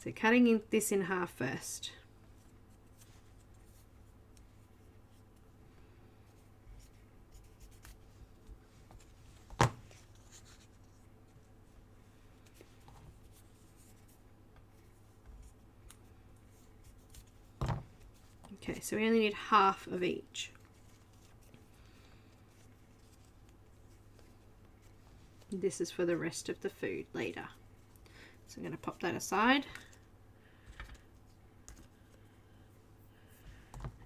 So cutting this in half first. Okay, so we only need half of each. This is for the rest of the food later. So I'm going to pop that aside.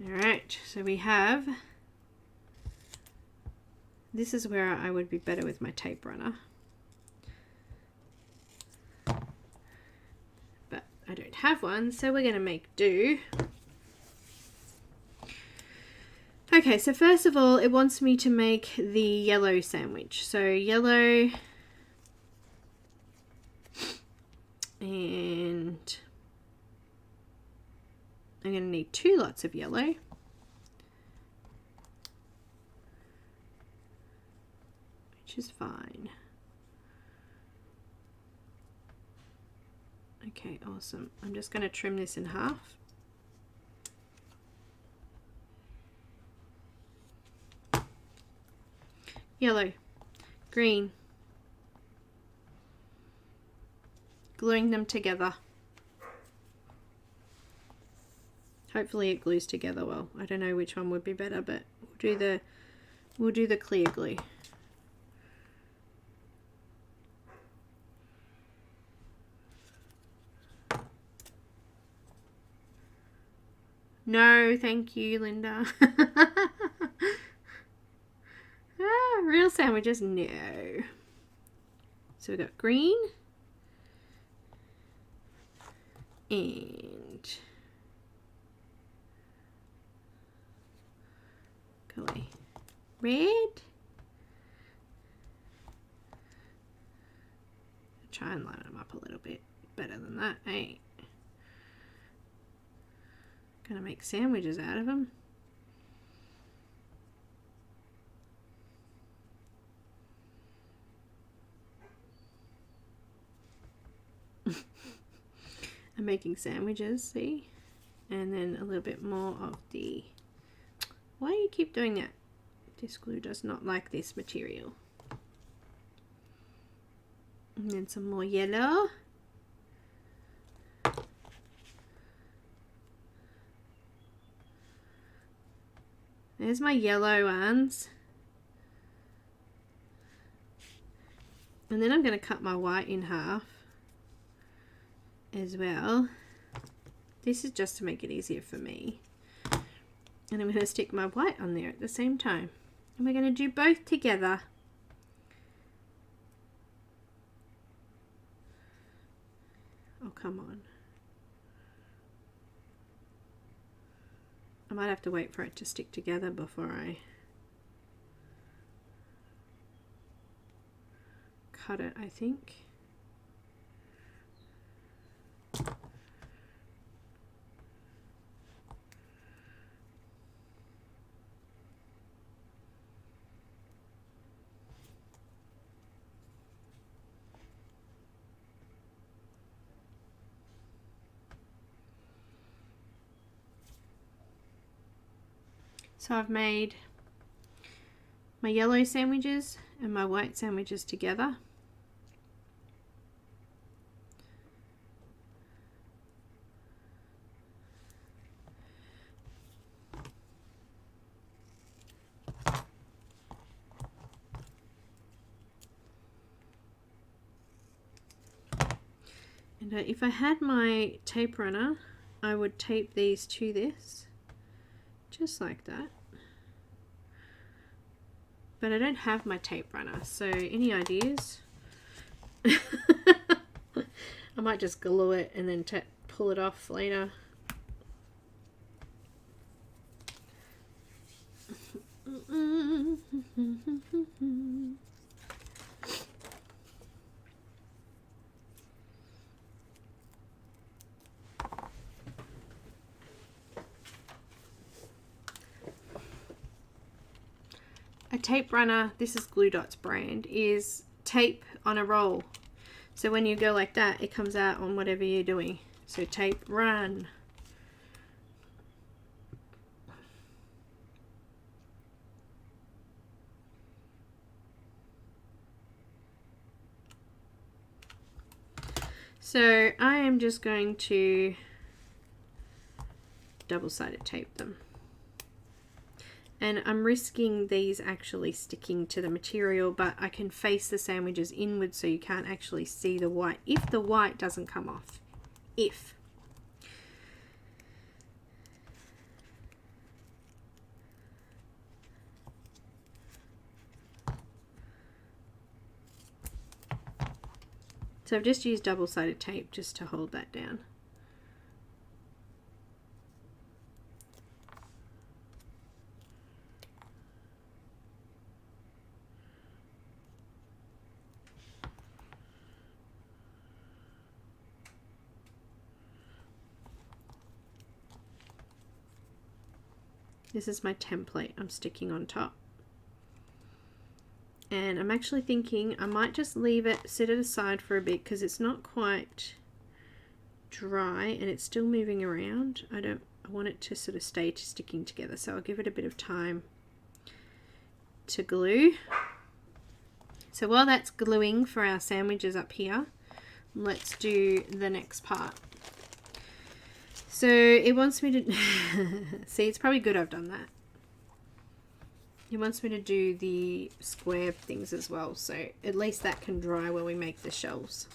Alright, so we have, this is where I would be better with my tape runner. But I don't have one, so we're going to make do. Okay, so first of all, it wants me to make the yellow sandwich. So yellow, and I'm going to need 2 lots of yellow. Which is fine. Okay, awesome. I'm just going to trim this in half. Yellow, green, gluing them together. Hopefully it glues together well. I don't know which one would be better, but we'll do the clear glue. No, thank you, Linda. Real sandwiches, no. So we've got green and golly, red. Try and line them up a little bit better than that, eh? Gonna make sandwiches out of them. I'm making sandwiches, see? And then a little bit more of the... Why do you keep doing that? This glue does not like this material. And then some more yellow. There's my yellow ones. And then I'm going to cut my white in half as well. This is just to make it easier for me. And I'm going to stick my white on there at the same time. And we're going to do both together. Oh, come on. I might have to wait for it to stick together before I cut it, I think. So I've made my yellow sandwiches and my white sandwiches together. And if I had my tape runner, I would tape these to this. Just like that. But I don't have my tape runner, so any ideas? I might just glue it and then pull it off later. A tape runner, this is Glue Dot's brand, is tape on a roll. So when you go like that, it comes out on whatever you're doing. So tape run. So I am just going to double-sided tape them. And I'm risking these actually sticking to the material, but I can face the sandwiches inward so you can't actually see the white, if the white doesn't come off. If. So I've just used double-sided tape just to hold that down. This is my template I'm sticking on top. And I'm actually thinking I might just leave it, set it aside for a bit because it's not quite dry and it's still moving around. I want it to sort of stay sticking together, so I'll give it a bit of time to glue. So while that's gluing for our sandwiches up here, let's do the next part. So it wants me to see, it's probably good I've done that. It wants me to do the square things as well, so at least that can dry when we make the shells.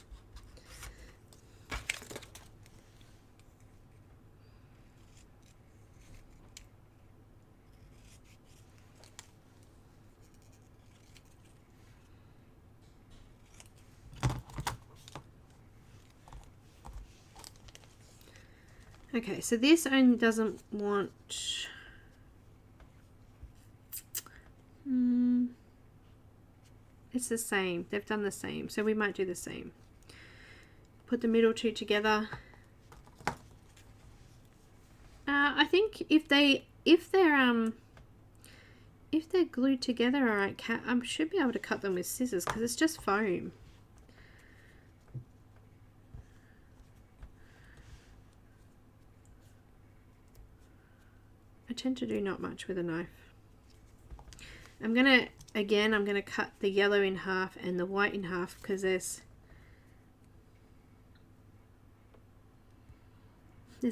Okay, so this only doesn't want... it's the same. They've done the same, so we might do the same. Put the middle two together. I think if they're glued together, alright, I should be able to cut them with scissors because it's just foam. I tend to do not much with a knife. I'm gonna cut the yellow in half and the white in half because there's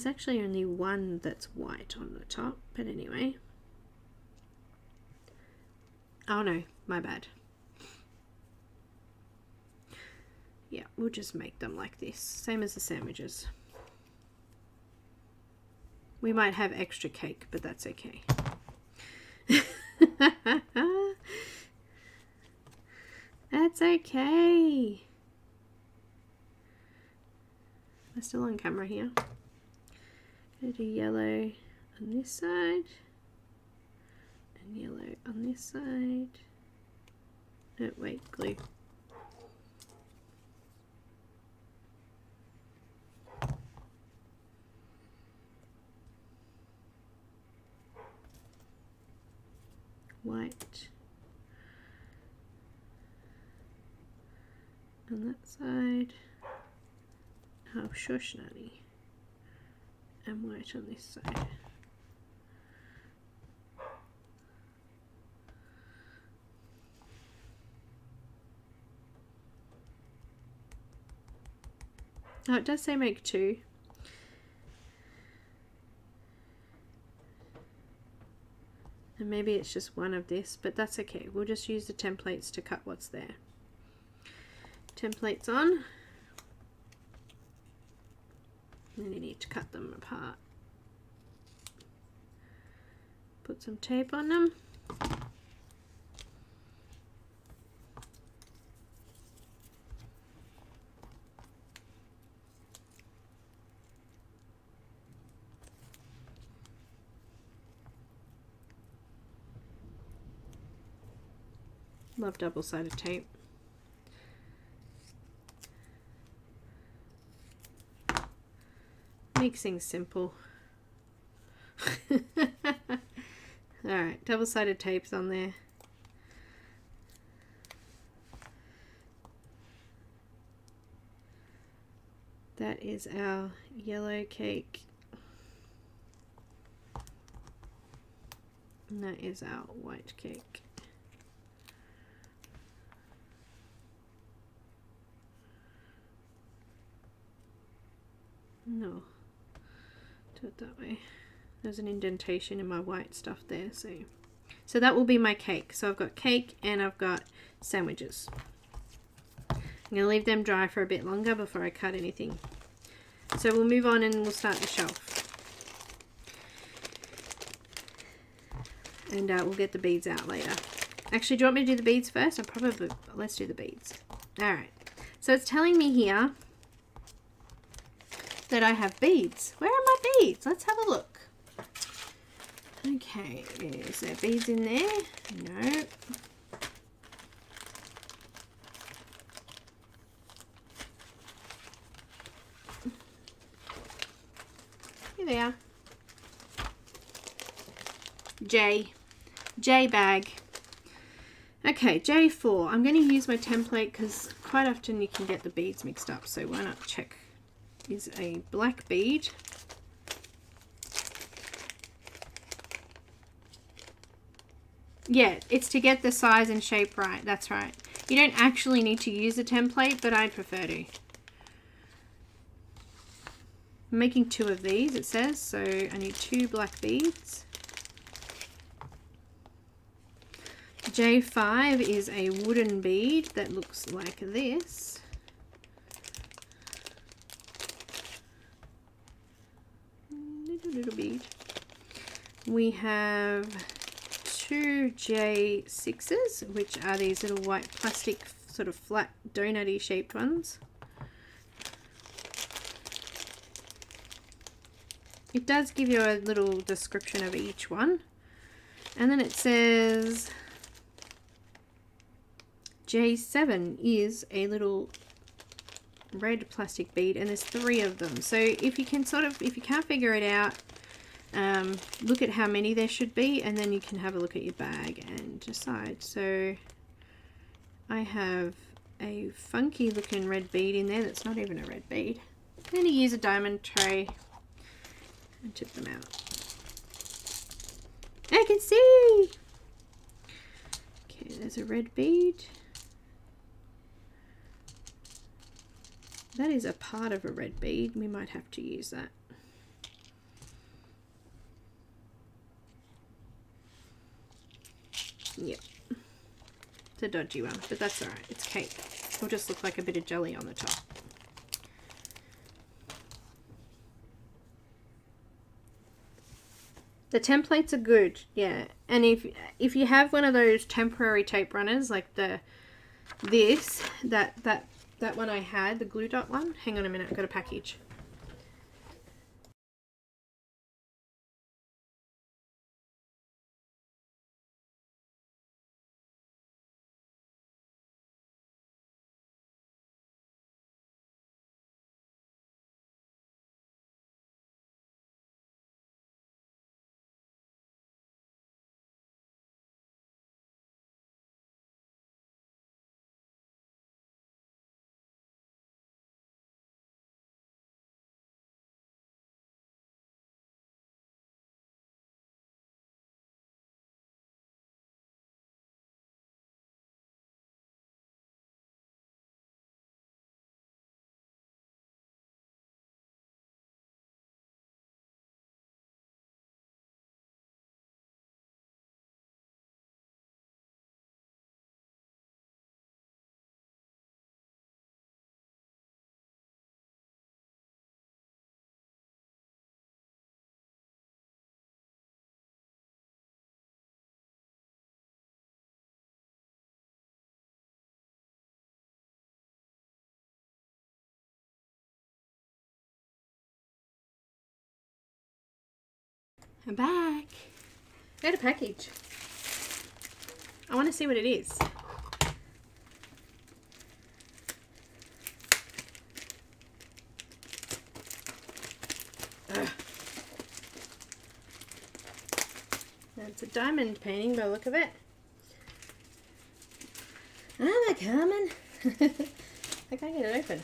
actually only one that's white on the top, but anyway. Oh no, my bad. Yeah, we'll just make them like this, same as the sandwiches. We might have extra cake, but that's okay. That's okay. I'm still on camera here. Gonna do yellow on this side and yellow on this side. No, wait, glue. White on that side. Oh, shush, Nanny. And white on this side. Oh, it does say make two. And maybe it's just one of this, but that's okay. We'll just use the templates to cut what's there. Templates on. And you need to cut them apart. Put some tape on them. Love double-sided tape. Makes things simple. Alright, double-sided tape's on there. That is our yellow cake. And that is our white cake. No, do it that way. There's an indentation in my white stuff there, so that will be my cake. So I've got cake and I've got sandwiches. I'm going to leave them dry for a bit longer before I cut anything. So we'll move on and we'll start the shelf. And we'll get the beads out later. Actually, do you want me to do the beads first? Let's do the beads. Alright, so it's telling me here that I have beads. Where are my beads? Let's have a look. Okay, is there beads in there? No. Here they are. J bag. Okay, J4. I'm going to use my template because quite often you can get the beads mixed up, so why not check. Is a black bead. Yeah, it's to get the size and shape right. That's right. You don't actually need to use a template, but I'd prefer to. I'm making 2 of these, it says, so I need 2 black beads. J5 is a wooden bead that looks like this. Little bead. We have 2 J6s, which are these little white plastic sort of flat donut-y shaped ones. It does give you a little description of each one, and then it says J7 is a little red plastic bead, and there's 3 of them. So if you can't figure it out, look at how many there should be, and then you can have a look at your bag and decide. So I have a funky looking red bead in there that's not even a red bead. I'm going to use a diamond tray and tip them out. I can see! Okay, there's a red bead. That is a part of a red bead. We might have to use that. Yep. It's a dodgy one, but that's alright. It's cake. It'll just look like a bit of jelly on the top. The templates are good, yeah. And if you have one of those temporary tape runners, like that one I had, the glue dot one. Hang on a minute, I've got a package. I'm back. I got a package. I want to see what it is. It's a diamond painting by the look of it. Oh, they're coming. I can't get it open.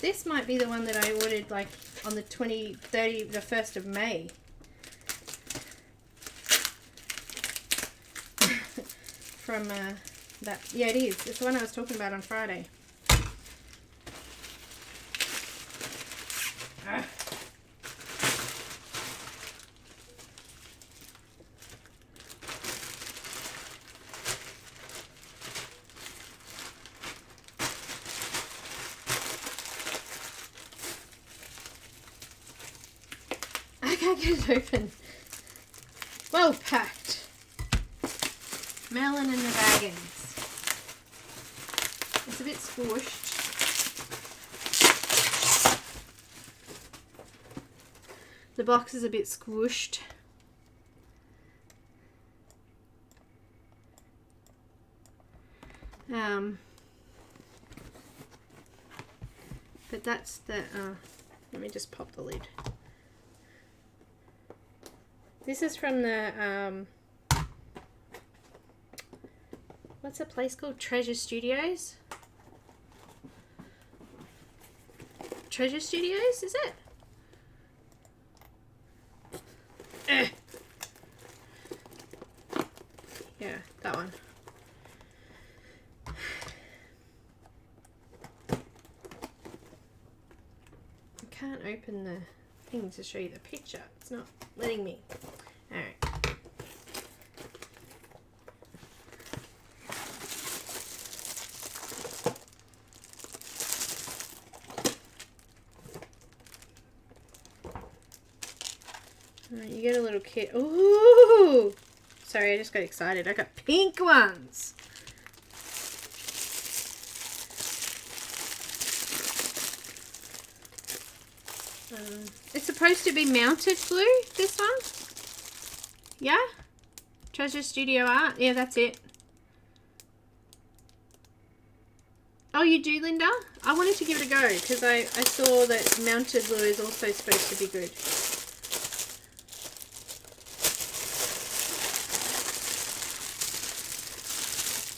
This might be the one that I ordered like on the 1st of May. From that, yeah, it is. It's the one I was talking about on Friday. I can't get it open. Well packed. Melon and the baggins. It's a bit squished. The box is a bit squished. But that's the, let me just pop the lid. This is from the, what's the place called? Treasure Studios? Treasure Studios, is it? Yeah, that one. can't open the thing to show you the picture. It's not letting me. Alright. Alright, you get a little kit. Ooh! Sorry, I just got excited. I got pink ones. It's supposed to be mounted glue, this one. Yeah? Treasure Studio Art. Yeah, that's it. Oh, you do, Linda? I wanted to give it a go because I saw that mounted glue is also supposed to be good.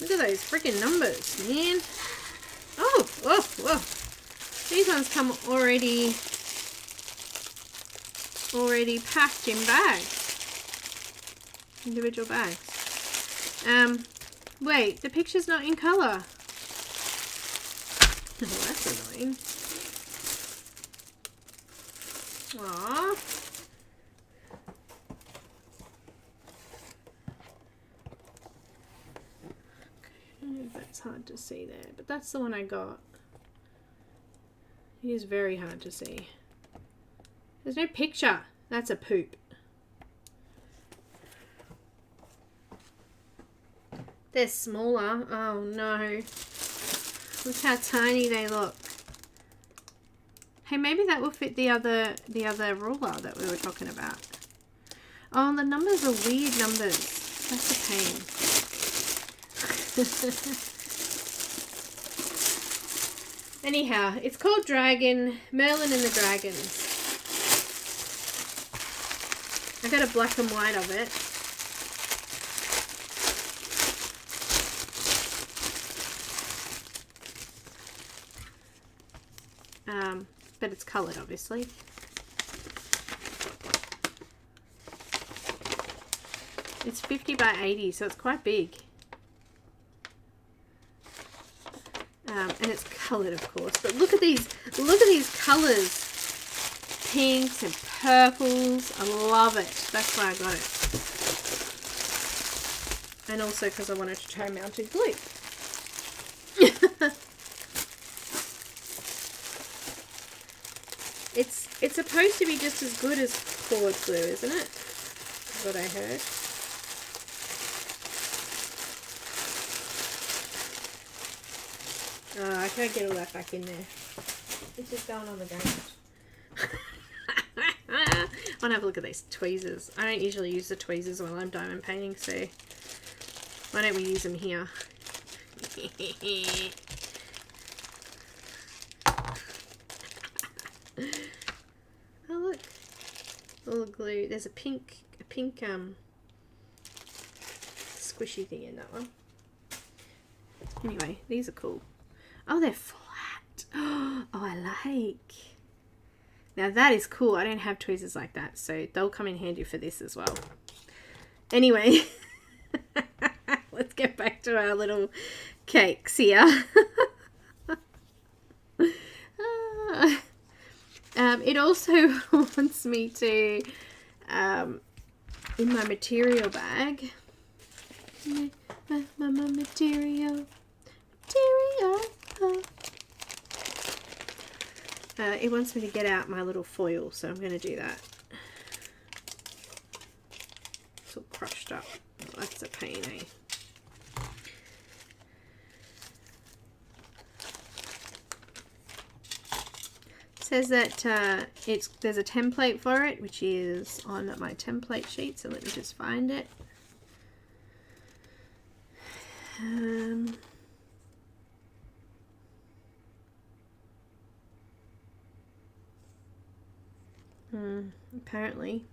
Look at those freaking numbers, man. Oh, whoa, whoa. These ones come already packed in bags. Individual bags. Wait, the picture's not in colour. Oh, that's annoying. Aww. That's hard to see there, but that's the one I got. It is very hard to see. There's no picture. That's a poop. They're smaller. Oh no. Look how tiny they look. Hey, maybe that will fit the other ruler that we were talking about. Oh, the numbers are weird numbers. That's a pain. Anyhow, it's called Dragon, Merlin and the Dragons. I got a black and white of it. But it's coloured, obviously. It's 50 by 80, so it's quite big. And it's coloured, of course. But look at these colours. Pinks and purples. I love it. That's why I got it. And also because I wanted to try mounted glue. It's supposed to be just as good as cord glue, isn't it? That's what I heard. Oh, I can't get all that back in there. It's just going on the ground. I want to have a look at these tweezers. I don't usually use the tweezers while I'm diamond painting, so why don't we use them here? Oh look, all the glue. There's a pink squishy thing in that one. Anyway, these are cool. Oh, they're flat. Oh, I like. Now that is cool. I don't have tweezers like that, so they'll come in handy for this as well. Anyway, let's get back to our little cakes here. It also wants me to, in my material bag, my material. It wants me to get out my little foil, so I'm going to do that. It's all crushed up. Oh, that's a pain, eh? It says that there's a template for it, which is on my template sheet, so let me just find it. Apparently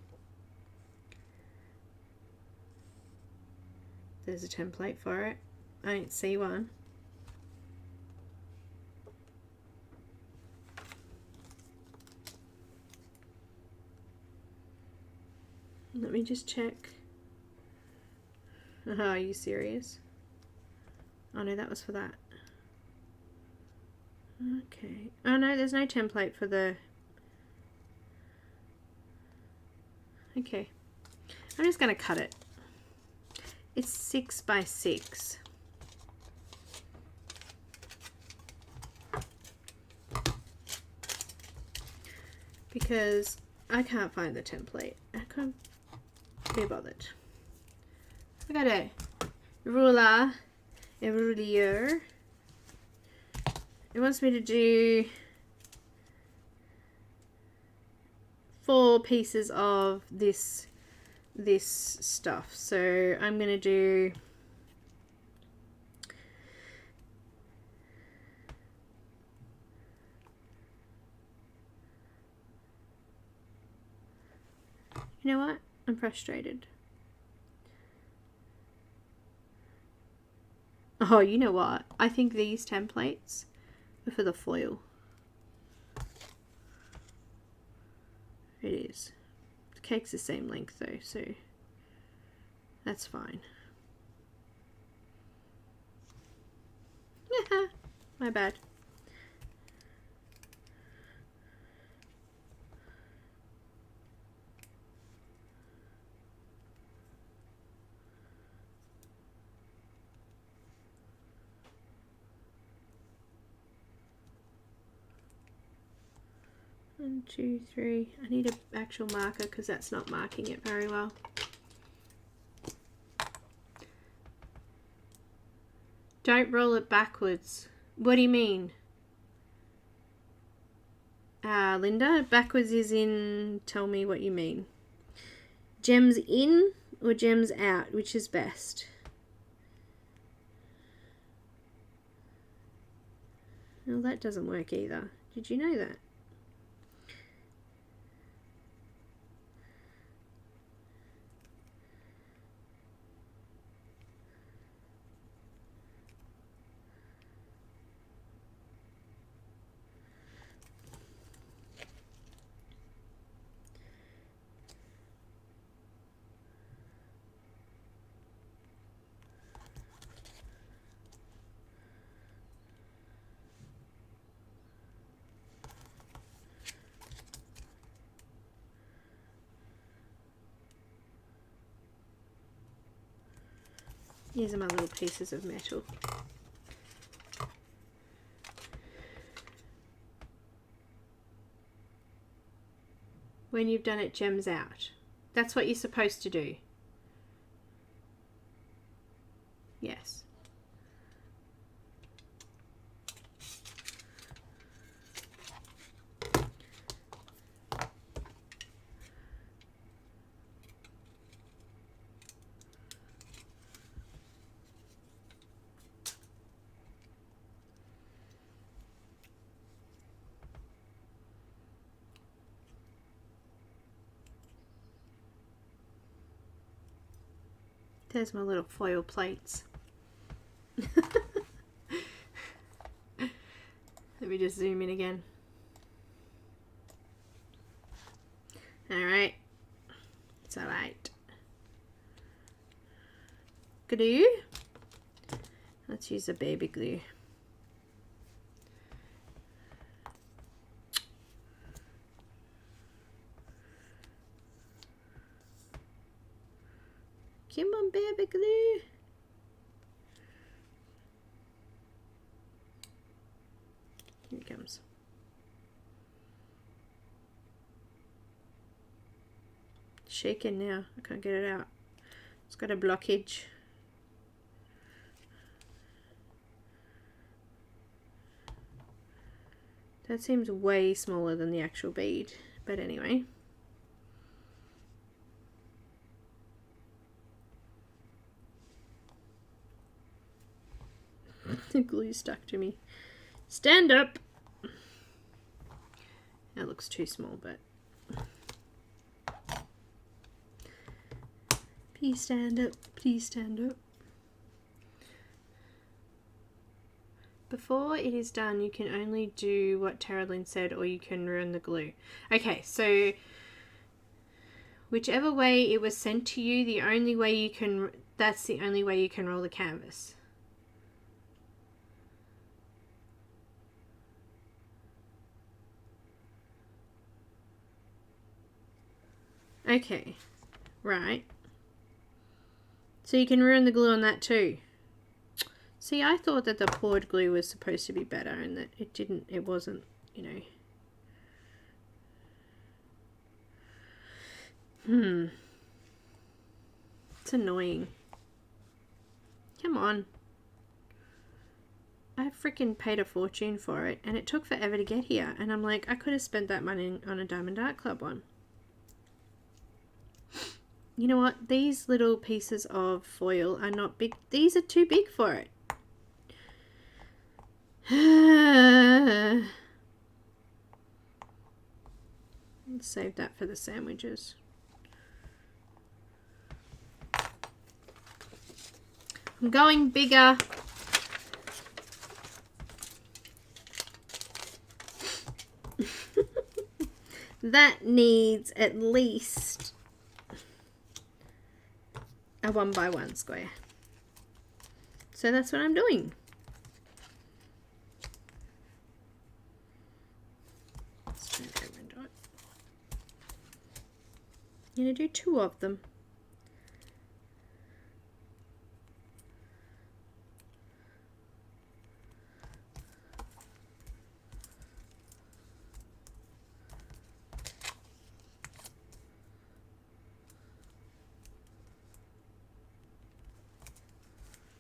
there's a template for it. I don't see one. Let me just check. Oh, are you serious? Oh no, that was for that. Okay. Oh no, there's no template for the Okay, I'm just going to cut it. It's 6 by 6. Because I can't find the template. I can't be bothered. I got a ruler, a ruler. It wants me to do 4 pieces of this stuff. So I'm going to do you know what? I'm frustrated. Oh, you know what? I think these templates are for the foil. It is. The cake's the same length though, so that's fine. Yeah, my bad. One, two, three. I need an actual marker because that's not marking it very well. Don't roll it backwards. What do you mean? Linda, backwards is in, tell me what you mean. Gems in or gems out, which is best? Well, that doesn't work either. Did you know that? These are my little pieces of metal. When you've done it, gems out. That's what you're supposed to do. Yes. There's my little foil plates. Let me just zoom in again. Alright. It's alright. Glue. Let's use a baby glue. Come on, baby glue. Here it comes. It's shaking now. I can't get it out. It's got a blockage. That seems way smaller than the actual bead, but anyway. The glue stuck to me. Stand up! That looks too small, but... Please stand up. Please stand up. Before it is done, you can only do what Tara Lynn said, or you can ruin the glue. Okay, so whichever way it was sent to you, the only way you can, that's the only way you can roll the canvas. Okay, Right. So you can ruin the glue on that too. See, I thought that the poured glue was supposed to be better and that it wasn't, you know. It's annoying. Come on. I freaking paid a fortune for it and it took forever to get here. And I'm like, I could have spent that money on a Diamond Art Club one. You know what? These little pieces of foil are not big. These are too big for it. Let's save that for the sandwiches. I'm going bigger. That needs at least a 1x1 square. So that's what I'm doing. I'm going to do 2 of them.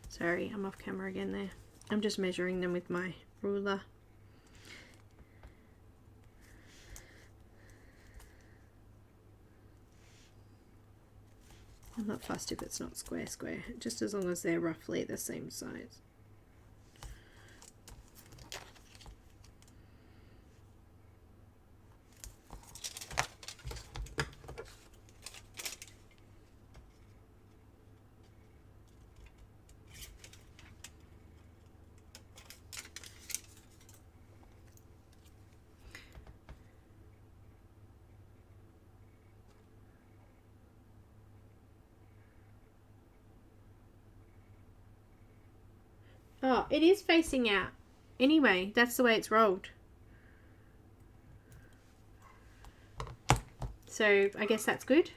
Sorry, I'm off camera again there. I'm just measuring them with my ruler. I'm not fussed if it's not square, just as long as they're roughly the same size. Oh, it is facing out. Anyway, that's the way it's rolled. So I guess that's good.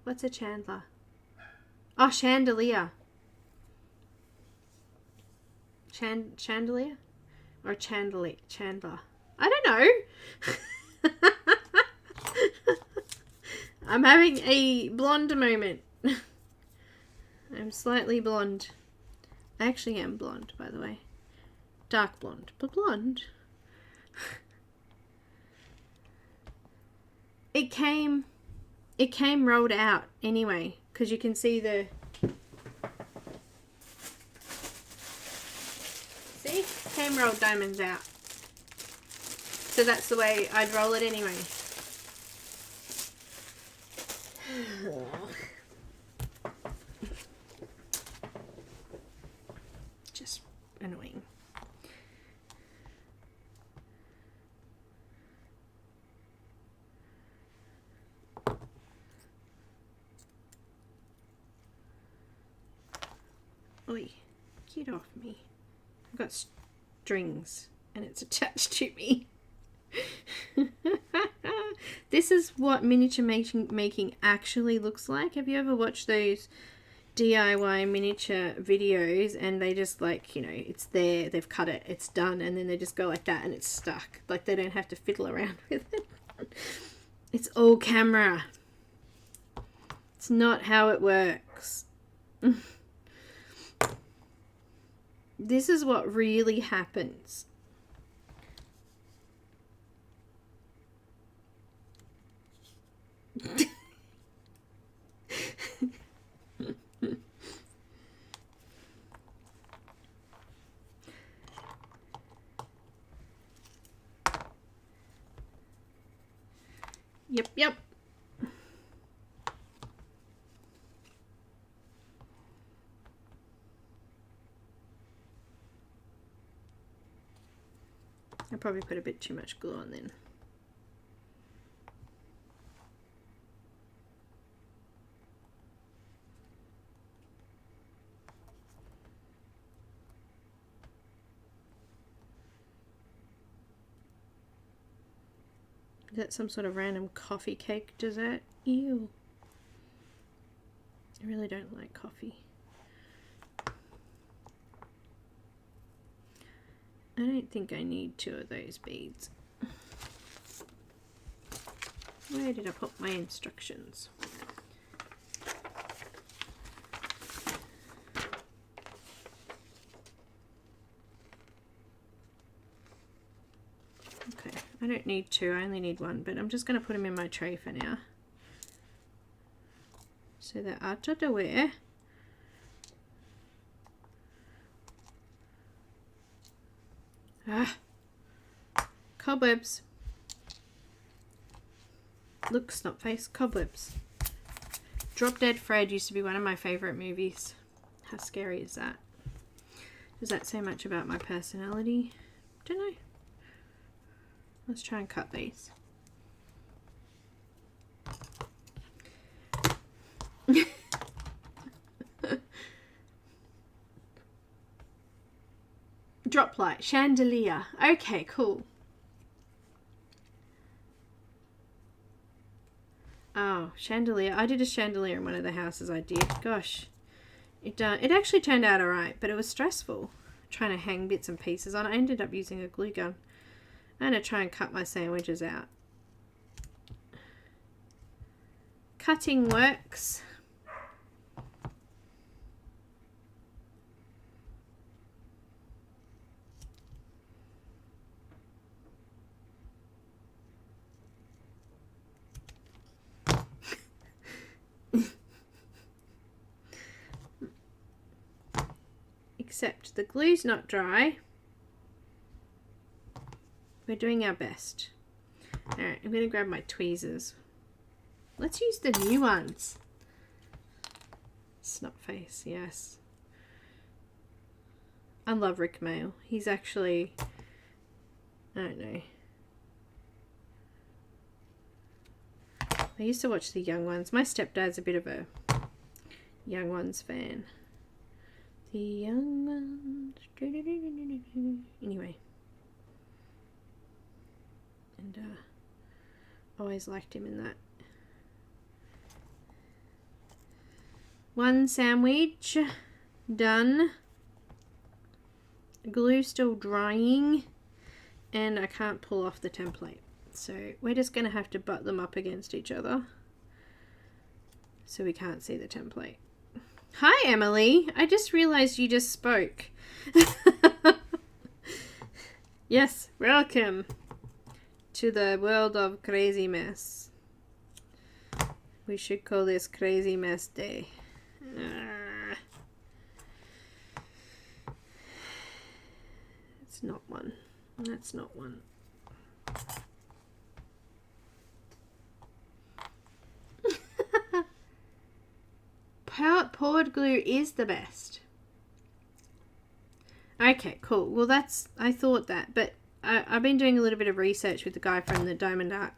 What's a chandler? Oh, chandelier. Chandelier? Or chandelier? Chandler? I don't know. I'm having a blonde moment. I'm slightly blonde. I actually am blonde, by the way. Dark blonde, but blonde. It came rolled out anyway, because you can see the... See? Came rolled diamonds out. So that's the way I'd roll it anyway. Just annoying. Oi, get off me. I've got strings and it's attached to me. This is what miniature making actually looks like. Have you ever watched those DIY miniature videos and they just, like, you know, it's there, they've cut it, it's done, and then they just go like that and it's stuck. Like, they don't have to fiddle around with it. It's all camera. It's not how it works. This is what really happens. Yep. I probably put a bit too much glue on then. that some sort of random coffee cake dessert? Ew. I really don't like coffee. I don't think I need 2 of those beads. Where did I put my instructions? Okay, I don't need 2, I only need 1, but I'm just going to put them in my tray for now. So they're out of the way. Ah, cobwebs. Look, Snotface, cobwebs. Drop Dead Fred used to be one of my favourite movies. How scary is that? Does that say much about my personality? Don't know. Let's try and cut these. Drop light, chandelier. Okay, cool. Oh, chandelier. I did a chandelier in one of the houses I did. Gosh, it actually turned out alright, but it was stressful trying to hang bits and pieces on. I ended up using a glue gun. I'm going to try and cut my sandwiches out. Cutting works. Except the glue's not dry. We're doing our best. Alright, I'm going to grab my tweezers. Let's use the new ones. Snotface, yes. I love Rick Mail. He's actually, I don't know. I used to watch the Young Ones. My stepdad's a bit of a Young Ones fan. The Young Ones. Anyway. And always liked him in that. One sandwich done. Glue still drying, and I can't pull off the template, so we're just gonna have to butt them up against each other so we can't see the template. Hi Emily, I just realized you just spoke. Yes, welcome to the world of crazy mess. We should call this Crazy Mess Day. It's not one. That's not one. Poured glue is the best. Okay, cool. Well, that's, I thought that, but I've been doing a little bit of research with the guy from the Diamond Art,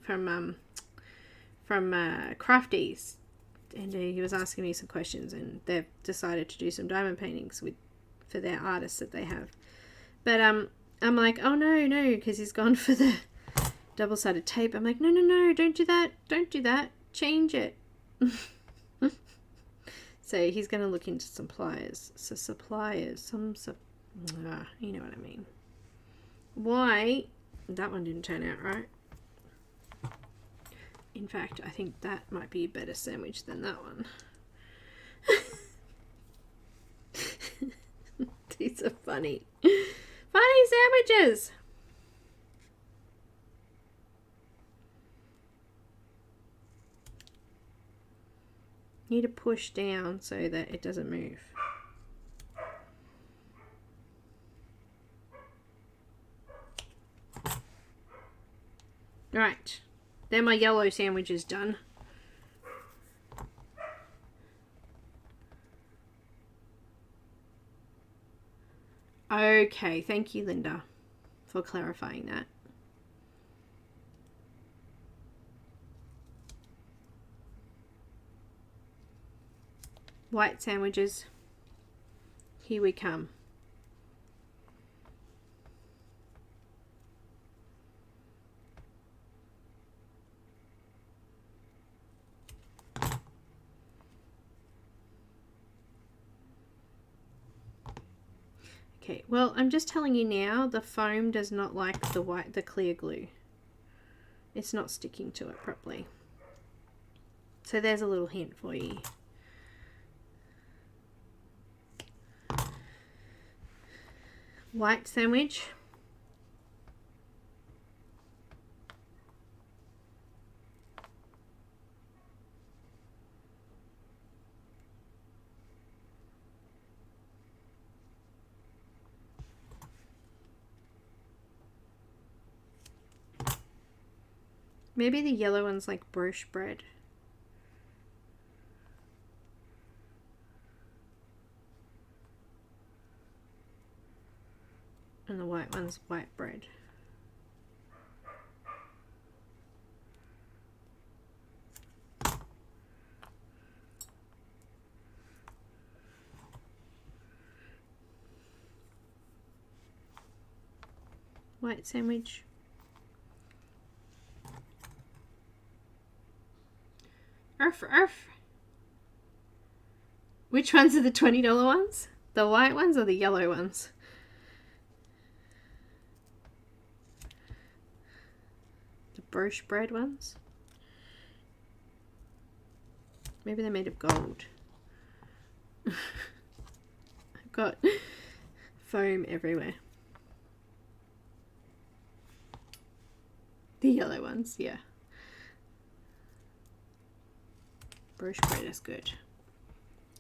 from Crafties, and he was asking me some questions, and they've decided to do some diamond paintings for their artists that they have. But I'm like, oh no, because he's gone for the double-sided tape. I'm like, no, don't do that, change it. So he's going to look into suppliers. So suppliers, you know what I mean. Why? That one didn't turn out right. In fact, I think that might be a better sandwich than that one. These are funny. Funny sandwiches! Need to push down so that it doesn't move. Right, then my yellow sandwich is done. Okay, thank you, Linda, for clarifying that. White sandwiches, here we come. Okay, well, I'm just telling you now, the foam does not like the clear glue. It's not sticking to it properly. So there's a little hint for you. White sandwich. Maybe the yellow one's like brioche bread. And the white one's white bread. White sandwich. Arf, arf. Which ones are the $20 ones? The white ones or the yellow ones? The brioche bread ones? Maybe they're made of gold. I've got foam everywhere. The yellow ones, yeah. Brioche bread is good.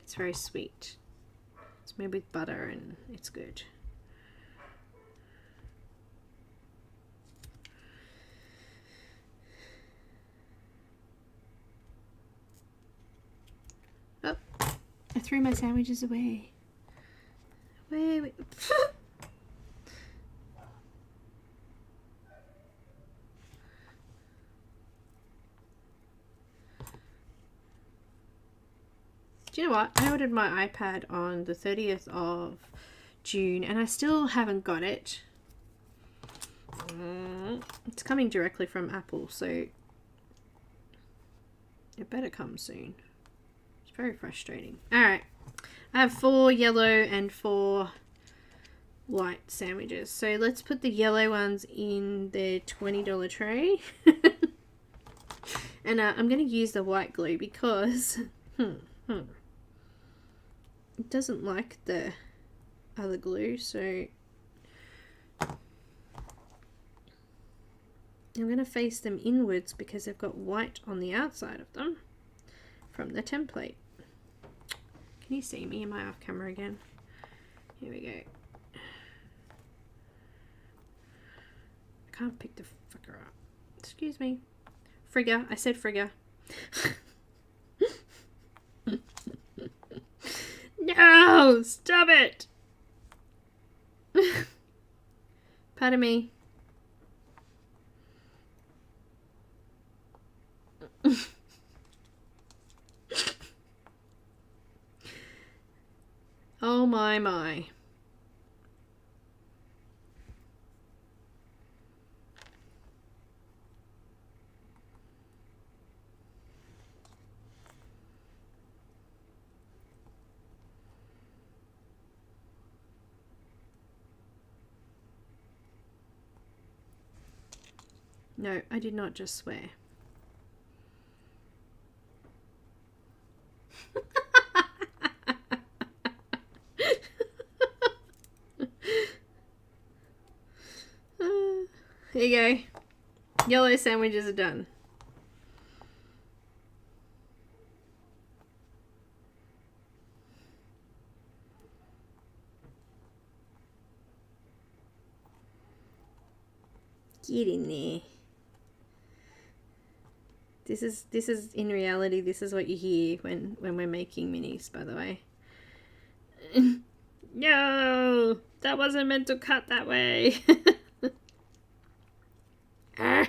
It's very sweet. It's made with butter and it's good. Oh, I threw my sandwiches away. Wait. Do you know what? I ordered my iPad on the 30th of June and I still haven't got it. It's coming directly from Apple, so it better come soon. It's very frustrating. Alright, I have 4 yellow and 4 white sandwiches. So let's put the yellow ones in their $20 tray. And I'm going to use the white glue because... it doesn't like the other glue, so I'm going to face them inwards because they've got white on the outside of them from the template. Can you see me? Am I off camera again? Here we go. I can't pick the fucker up. Excuse me. Frigger. I said frigger. No! Stop it! Pardon me. Oh my. No, I did not just swear. There you go. Yellow sandwiches are done. Get in there. This is in reality, this is what you hear when we're making minis, by the way. No, that wasn't meant to cut that way. Ah.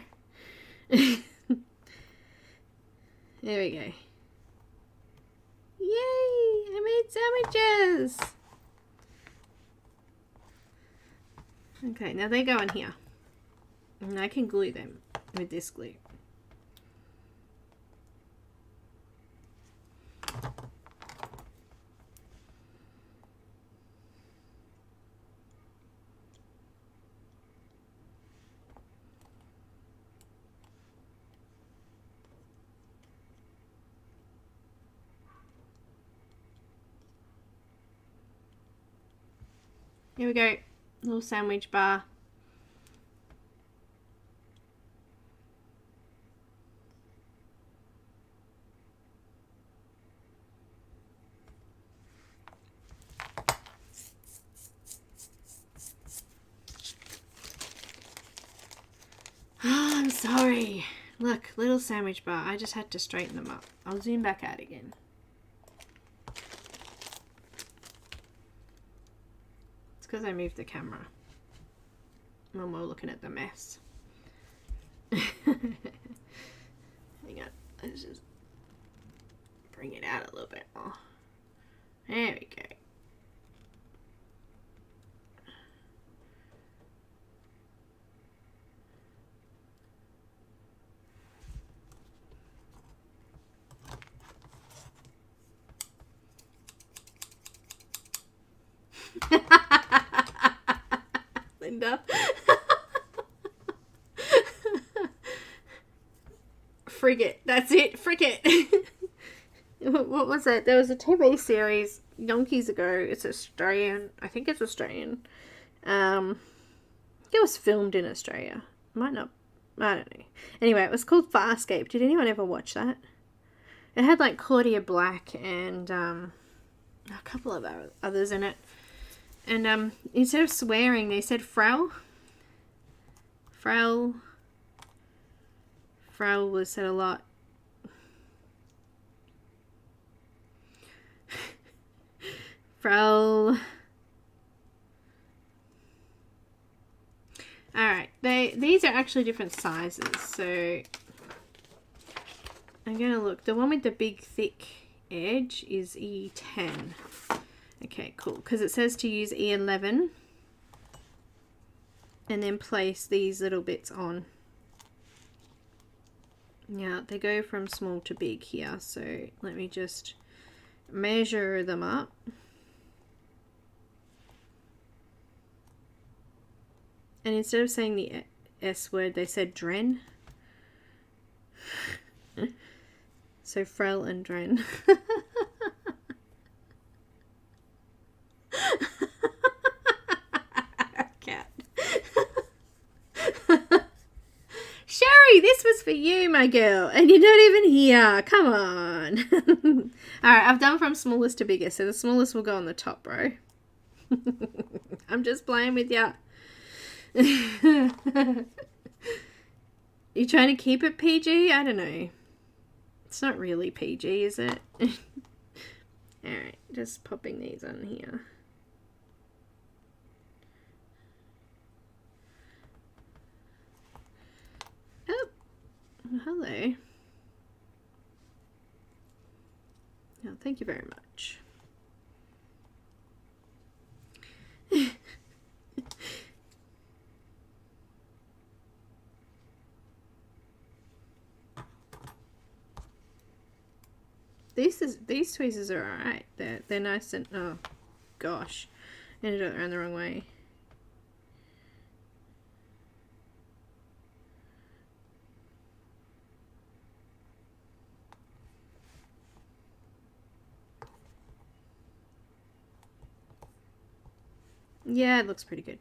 There we go. Yay! I made sandwiches! Okay, now they go in here. And I can glue them with this glue. Here we go. Little sandwich bar. Oh, I'm sorry. Look, little sandwich bar. I just had to straighten them up. I'll zoom back out again. It's because I moved the camera when we're looking at the mess. Hang on. Let's just bring it out a little bit more. There we go. Linda. Frigate. That's it. Frigate. What was it? There was a TV series donkeys ago. It's Australian. I think it's Australian. It was filmed in Australia. Might not. I don't know. Anyway, it was called Farscape. Did anyone ever watch that? It had like Claudia Black and a couple of others in it. And instead of swearing, they said Frau. Frau was said a lot. Frau. Alright, these are actually different sizes, so I'm gonna look. The one with the big thick edge is E10. Okay, cool. Because it says to use E11 and then place these little bits on. Now, they go from small to big here, so let me just measure them up. And instead of saying the S word, they said Dren. So Frel and Dren. Cat. Sherry, this was for you, my girl. And you're not even here. Come on. Alright, I've done from smallest to biggest. So the smallest will go on the top, bro. I'm just playing with ya. You trying to keep it PG? I don't know. It's not really PG, is it? Alright, just popping these on here. Oh, hello. Oh, thank you very much. These tweezers are alright. They're nice and oh gosh, ended up around the wrong way. Yeah, it looks pretty good.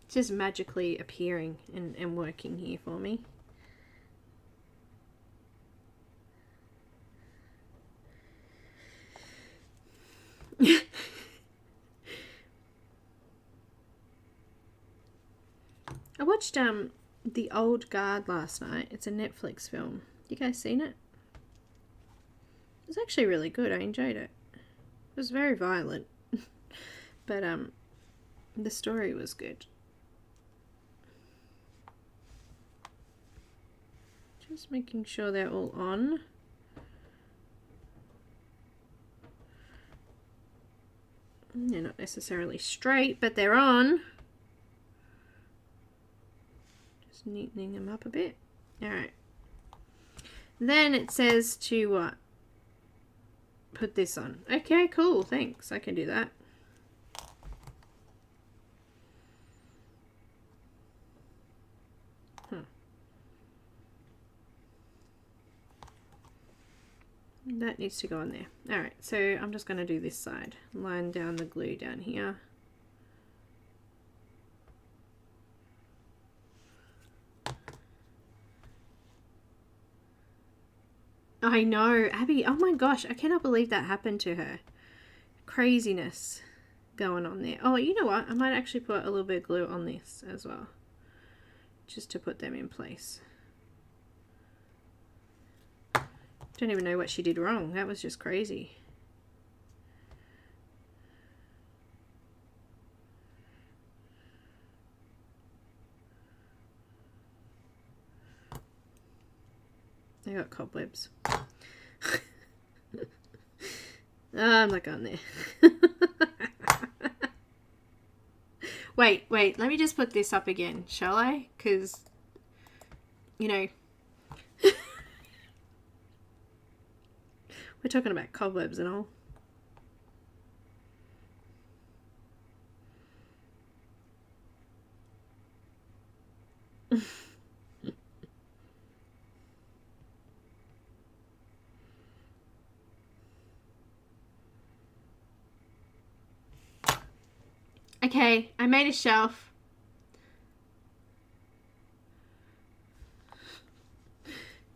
It's just magically appearing and working here for me. I watched The Old Guard last night. It's a Netflix film. You guys seen it? It was actually really good. I enjoyed it. It was very violent. But the story was good. Just making sure they're all on. They're not necessarily straight, but they're on. Just neatening them up a bit. Alright. Then it says to what? Put this on. Okay, cool. Thanks. I can do that. That needs to go on there. Alright, so I'm just going to do this side. Line down the glue down here. I know, Abby, oh my gosh, I cannot believe that happened to her. Craziness going on there. Oh, you know what? I might actually put a little bit of glue on this as well. Just to put them in place. Don't even know what she did wrong. That was just crazy. I got cobwebs. I'm not going there. Wait, let me just put this up again, shall I? Because, you know, we're talking about cobwebs and all. Okay, I made a shelf.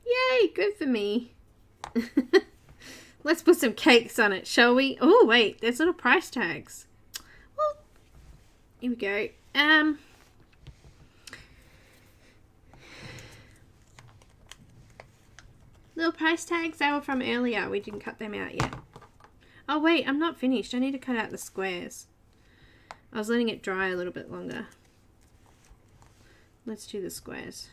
Yay, good for me. Let's put some cakes on it, shall we? Oh, wait, there's little price tags. Well, here we go. Little price tags, they were from earlier. We didn't cut them out yet. Oh, wait, I'm not finished. I need to cut out the squares. I was letting it dry a little bit longer. Let's do the squares.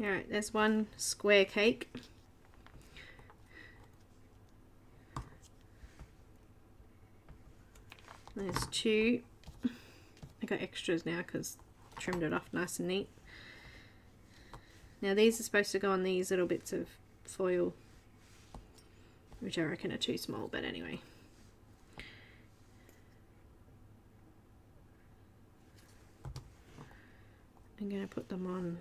Alright, there's one square cake. There's two. I got extras now because I trimmed it off nice and neat. Now these are supposed to go on these little bits of foil, which I reckon are too small, but anyway. I'm going to put them on.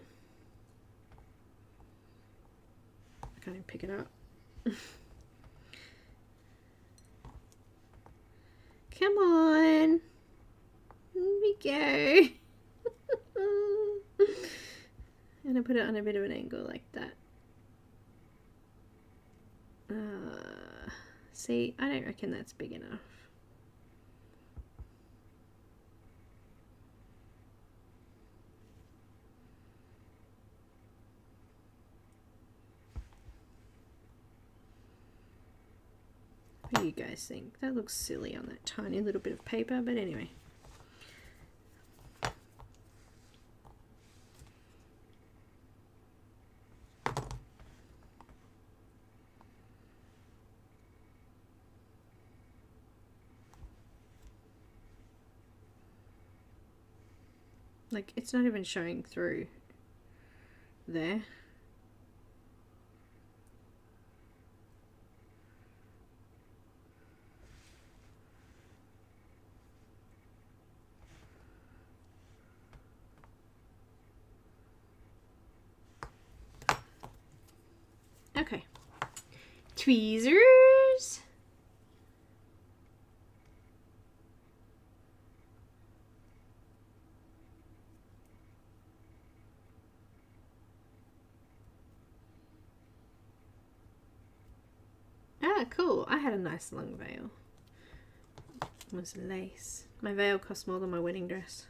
I can't even pick it up. Come on. Here we go. I'm going to put it on a bit of an angle like that. See, I don't reckon that's big enough. What do you guys think? That looks silly on that tiny little bit of paper, but anyway. Like, it's not even showing through there. Okay. Tweezers. Ah, cool. I had a nice long veil. It was lace. My veil cost more than my wedding dress.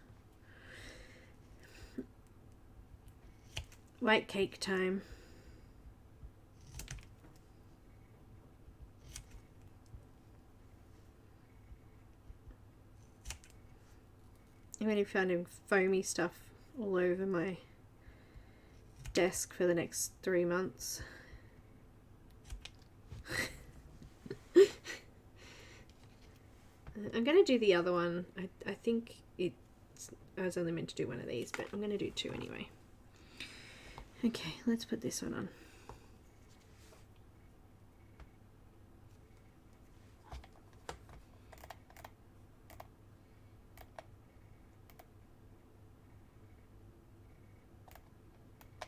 White cake time. I'm only finding foamy stuff all over my desk for the next 3 months. I'm going to do the other one. I think I was only meant to do one of these, but I'm going to do two anyway. Okay, let's put this one on.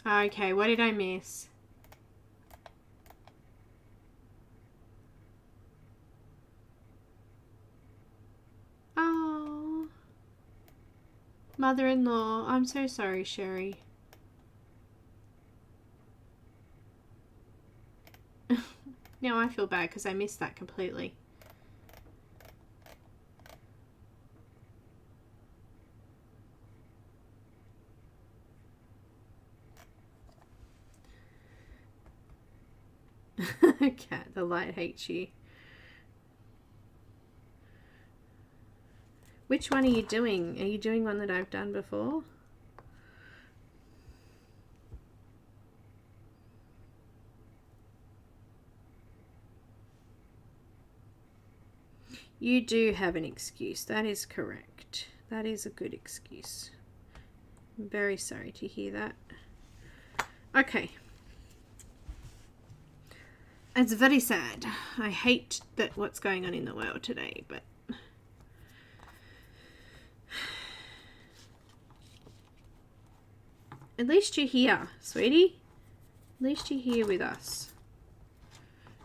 Okay, what did I miss? Oh, mother-in-law, I'm so sorry, Sherry. Now I feel bad because I missed that completely. Cat, the light hates you. Which one are you doing? Are you doing one that I've done before? You do have an excuse. That is correct. That is a good excuse. I'm very sorry to hear that. Okay. It's very sad. I hate that what's going on in the world today, but at least you're here, sweetie. At least you're here with us.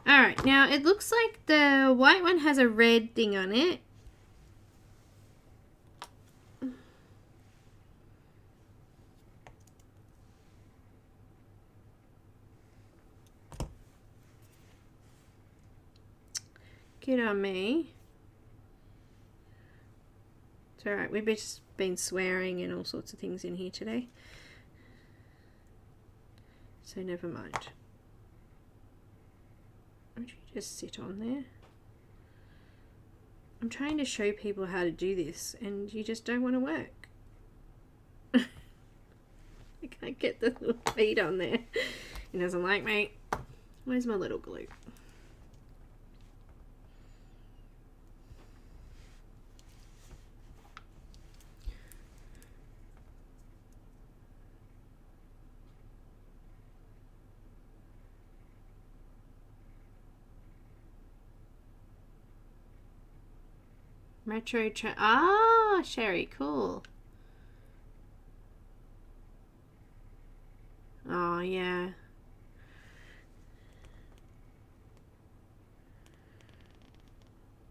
Alright, now it looks like the white one has a red thing on it. Get on me. It's alright, we've just been swearing and all sorts of things in here today. So never mind. Would you just sit on there? I'm trying to show people how to do this and you just don't want to work. I can't get the little feet on there. He doesn't like me. Where's my little glue? Retro Sherry, cool. Oh, yeah.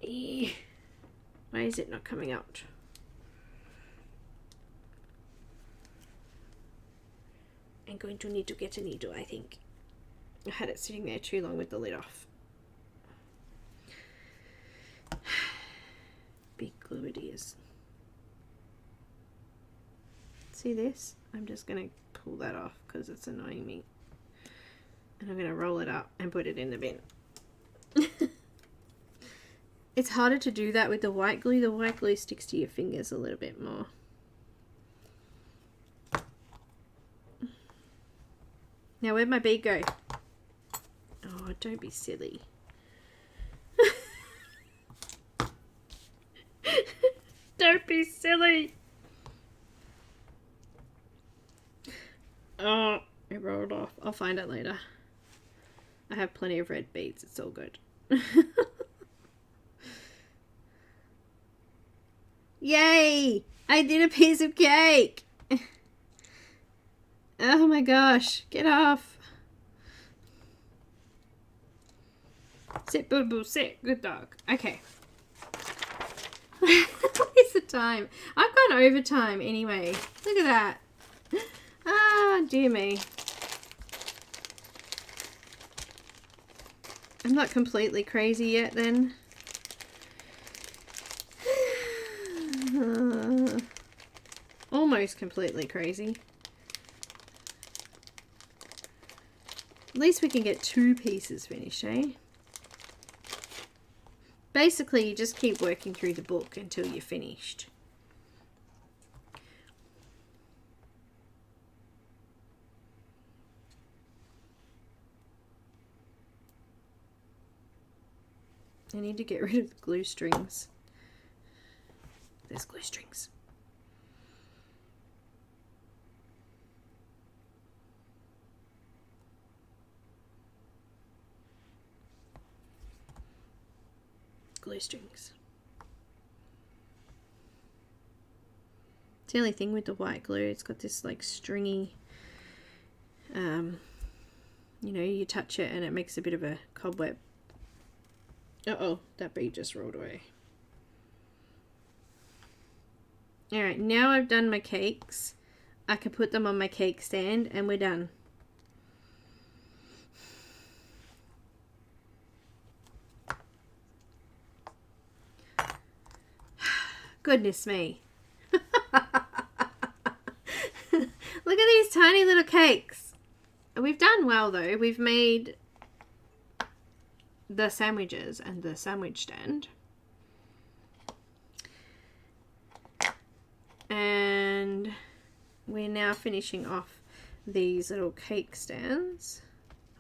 Why is it not coming out? I'm going to need to get a needle, I think. I had it sitting there too long with the lid off. Big glue it is. See this? I'm just going to pull that off because it's annoying me. And I'm going to roll it up and put it in the bin. It's harder to do that with the white glue. The white glue sticks to your fingers a little bit more. Now where'd my bead go? Oh, don't be silly. Don't be silly. Oh, it rolled off. I'll find it later. I have plenty of red beads. It's all good. Yay! I did a piece of cake. Oh my gosh. Get off. Sit, boo boo, sit. Good dog. Okay. What is the time? I've gone overtime anyway. Look at that. Ah, dear me. I'm not completely crazy yet then. Almost completely crazy. At least we can get 2 pieces finished, eh? Basically, you just keep working through the book until you're finished. I need to get rid of the glue strings. there's glue strings. Glue strings. It's the only thing with the white glue, it's got this like stringy, you know, you touch it and it makes a bit of a cobweb. Uh-oh, that bead just rolled away. Alright, now I've done my cakes. I can put them on my cake stand and we're done. Goodness me. Look at these tiny little cakes. We've done well though. We've made the sandwiches and the sandwich stand. And we're now finishing off these little cake stands.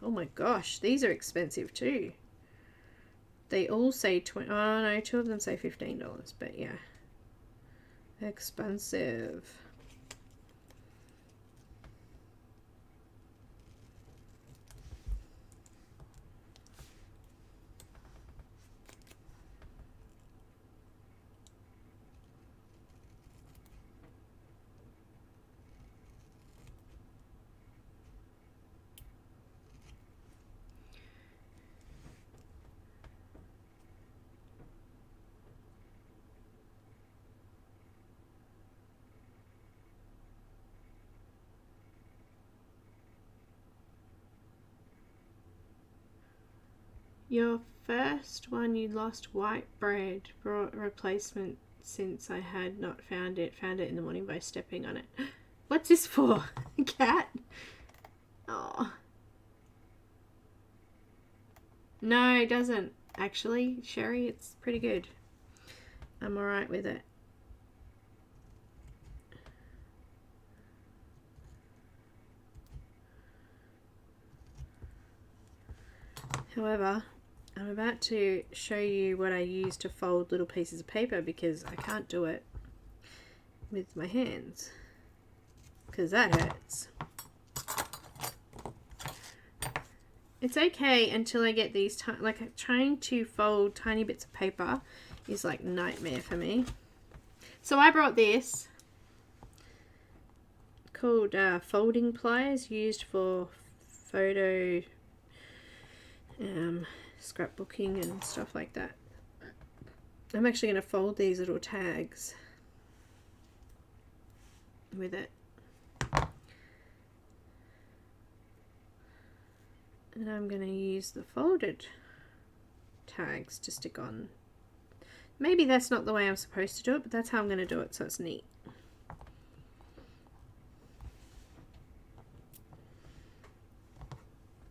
Oh my gosh, these are expensive too. They all say oh no, two of them say $15, but yeah. Expensive. Your first one you lost white bread, brought a replacement since I had not found it in the morning by stepping on it. What's this for? A cat? Oh. No, it doesn't. Actually, Sherry, it's pretty good. I'm alright with it. However, I'm about to show you what I use to fold little pieces of paper because I can't do it with my hands because that hurts. It's okay until I get these, like trying to fold tiny bits of paper is like nightmare for me. So I brought this called folding pliers, used for photo scrapbooking and stuff like that. I'm actually going to fold these little tags with it. And I'm going to use the folded tags to stick on. Maybe that's not the way I'm supposed to do it, but that's how I'm going to do it so it's neat.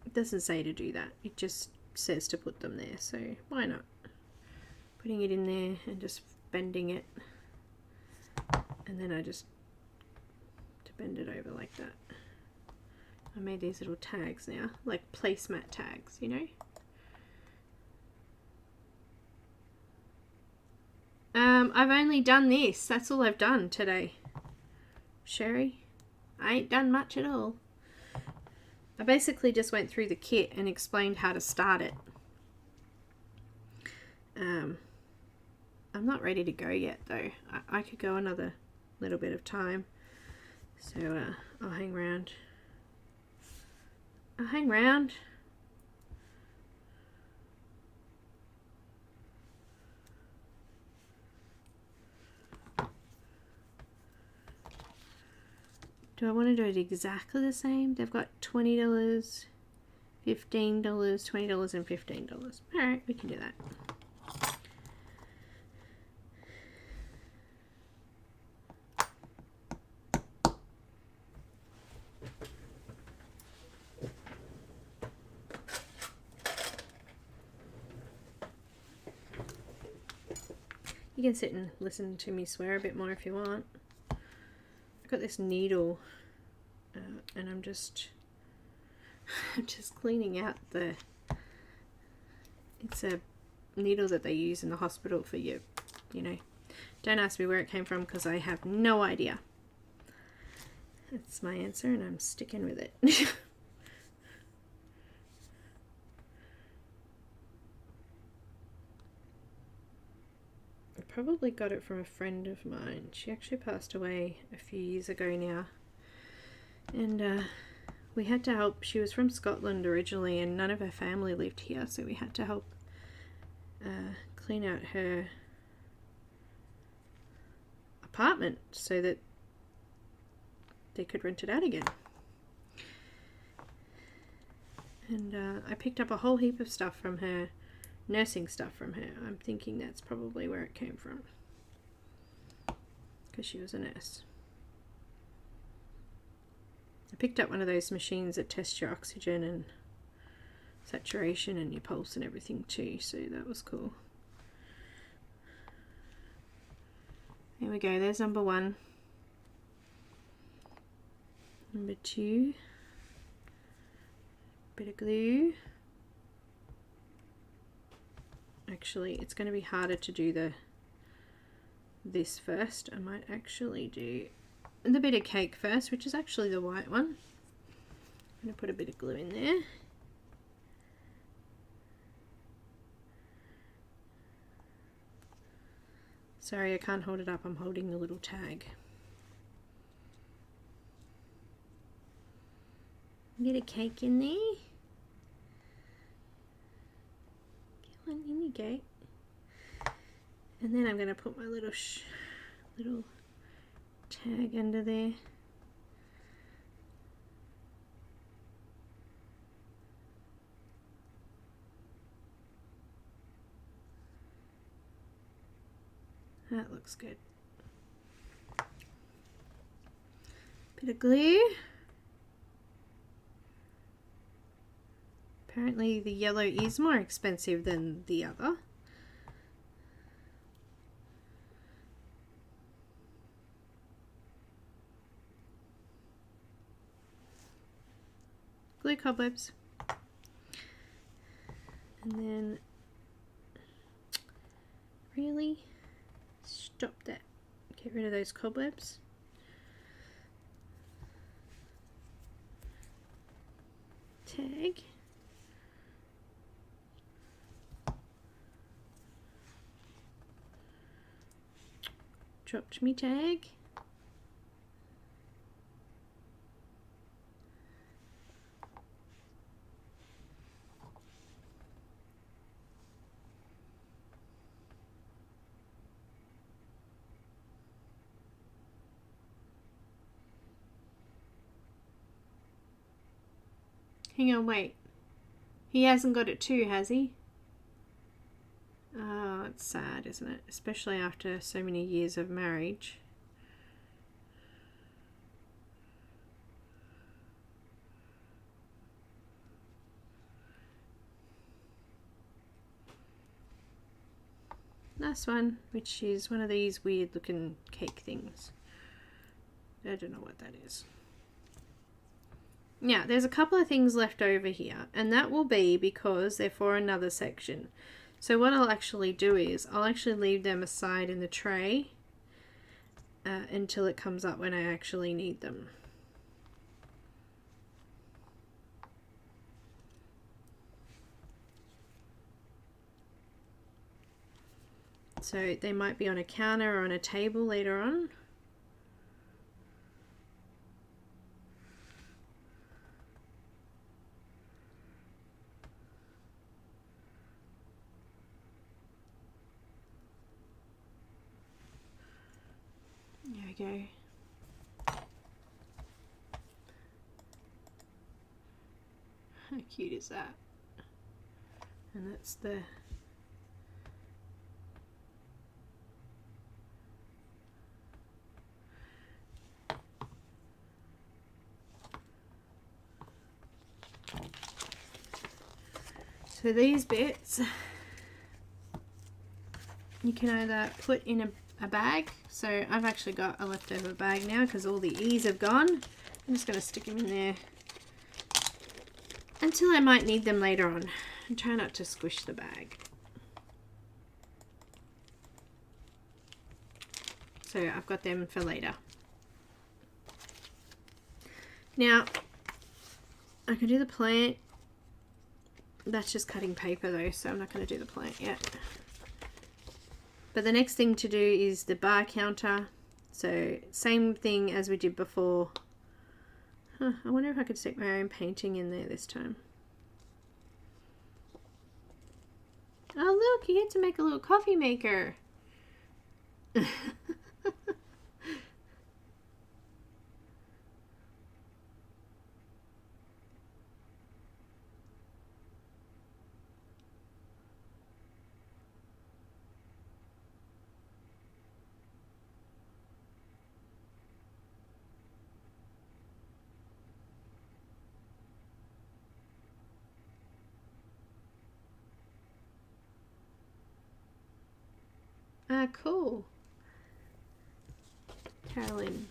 It doesn't say to do that, it just says to put them there, so why not? Putting it in there and just bending it, and then I just to bend it over like that. I made these little tags now, like placemat tags, you know. I've only done this, that's all I've done today, Sherry. I ain't done much at all. I basically just went through the kit and explained how to start it. I'm not ready to go yet though. I could go another little bit of time. So I'll hang around. I'll hang around. Do I want to do it exactly the same? They've got $20, $15, $20 and $15. Alright, we can do that. You can sit and listen to me swear a bit more if you want. I've got this needle and I'm just cleaning out the, it's a needle that they use in the hospital for you know, Don't ask me where it came from because I have no idea. That's my answer and I'm sticking with it. I probably got it from a friend of mine. She actually passed away a few years ago now. And we had to help. She was from Scotland originally and none of her family lived here, so we had to help clean out her apartment so that they could rent it out again. And I picked up a whole heap of stuff from her, nursing stuff from her. I'm thinking that's probably where it came from, because she was a nurse. I picked up one of those machines that tests your oxygen and saturation and your pulse and everything too, so that was cool. There we go, there's number 1. Number 2, bit of glue. Actually, it's going to be harder to do this first. I might actually do the bit of cake first, which is actually the white one. I'm going to put a bit of glue in there. Sorry, I can't hold it up. I'm holding the little tag. Get a cake in there. Get one, in you go. And then I'm going to put my little tag under there. That looks good. Bit of glue. Apparently the yellow is more expensive than the other. Glue cobwebs. And then, really? Stop that. Get rid of those cobwebs. Tag. Dropped me tag. Hang on, wait. He hasn't got it too, has he? Oh, it's sad, isn't it? Especially after so many years of marriage. Last one, which is one of these weird looking cake things. I don't know what that is. Now, there's a couple of things left over here, and that will be because they're for another section. So what I'll actually do is, I'll actually leave them aside in the tray until it comes up when I actually need them. So they might be on a counter or on a table later on. There we go. How cute is that? And that's the so these bits you can either put in a bag. So I've actually got a leftover bag now because all the E's have gone. I'm just going to stick them in there until I might need them later on, and try not to squish the bag. So I've got them for later. Now, I can do the plant. That's just cutting paper though, so I'm not going to do the plant yet. But the next thing to do is the bar counter. So same thing as we did before. I wonder if I could stick my own painting in there this time. Oh look, you get to make a little coffee maker. Cool. Carolyn.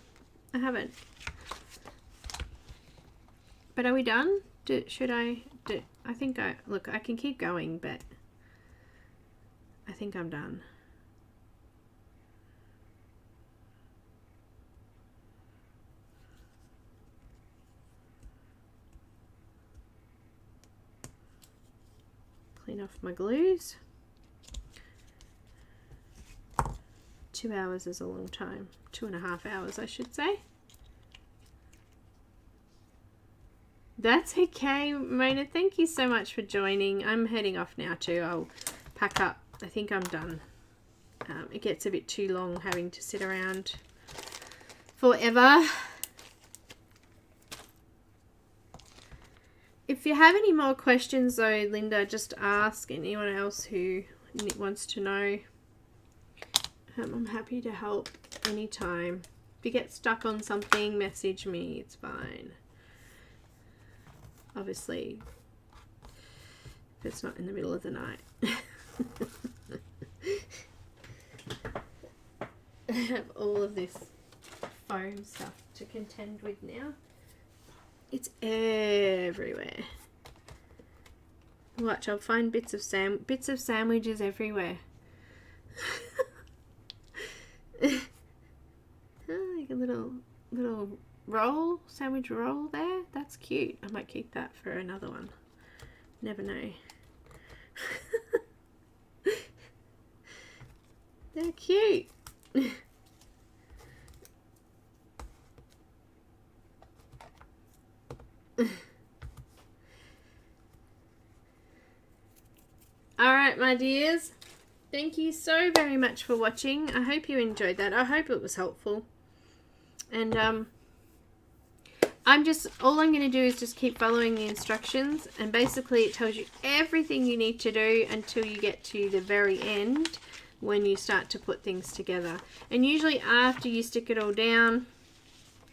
I haven't. But are we done? Should I? I think look, I can keep going, but I think I'm done. Clean off my glues. 2 hours is a long time. 2.5 hours, I should say. That's okay, Mona. Thank you so much for joining. I'm heading off now too. I'll pack up. I think I'm done. It gets a bit too long having to sit around forever. If you have any more questions though, Linda, just ask. Anyone else who wants to know. I'm happy to help anytime. If you get stuck on something, message me. It's fine. Obviously, if it's not in the middle of the night. I have all of this foam stuff to contend with now. It's everywhere. Watch, I'll find bits of sandwiches everywhere. Like a little roll, sandwich roll there. That's cute. I might keep that for another one. Never know. They're cute. Alright, my dears. Thank you so very much for watching. I hope you enjoyed that. I hope it was helpful. And all I'm going to do is just keep following the instructions, and basically it tells you everything you need to do until you get to the very end when you start to put things together. And usually after you stick it all down,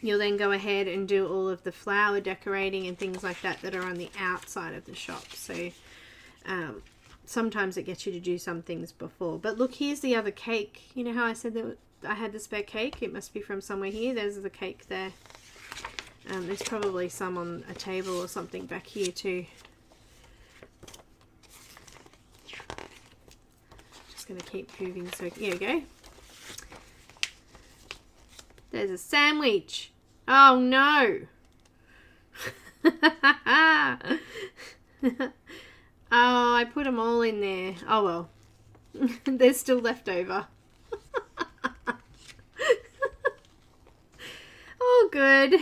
you'll then go ahead and do all of the flower decorating and things like that that are on the outside of the shop. So sometimes it gets you to do some things before. But look, here's the other cake. You know how I said that I had the spare cake? It must be from somewhere here. There's the cake there. There's probably some on a table or something back here too. Just going to keep moving. So here we go. There's a sandwich. Oh no. Oh, I put them all in there. Oh well. There's still left over. Oh good.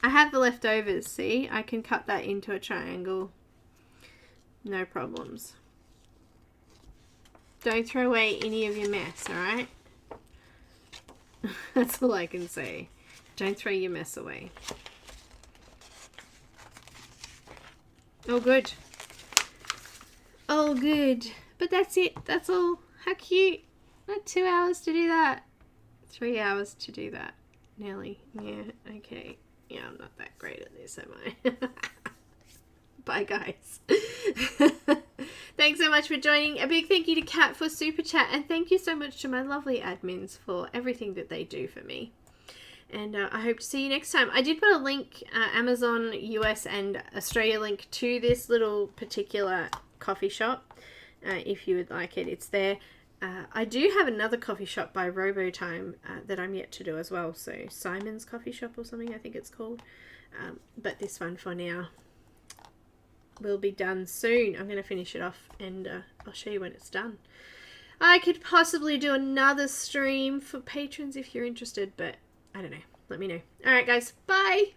I have the leftovers, see? I can cut that into a triangle. No problems. Don't throw away any of your mess, alright? That's all I can say. Don't throw your mess away. Oh, good. Oh, good. But that's it. That's all. How cute. Not 2 hours to do that. 3 hours to do that. Nearly. Yeah, okay. Yeah, I'm not that great at this, am I? Bye, guys. Thanks so much for joining. A big thank you to Kat for Super Chat, and thank you so much to my lovely admins for everything that they do for me. And I hope to see you next time. I did put a link, Amazon US and Australia link to this little particular coffee shop. If you would like it, it's there. I do have another coffee shop by Robotime that I'm yet to do as well. So Simon's Coffee Shop or something, I think it's called. But this one for now will be done soon. I'm going to finish it off and I'll show you when it's done. I could possibly do another stream for patrons if you're interested, but I don't know. Let me know. Alright guys, bye!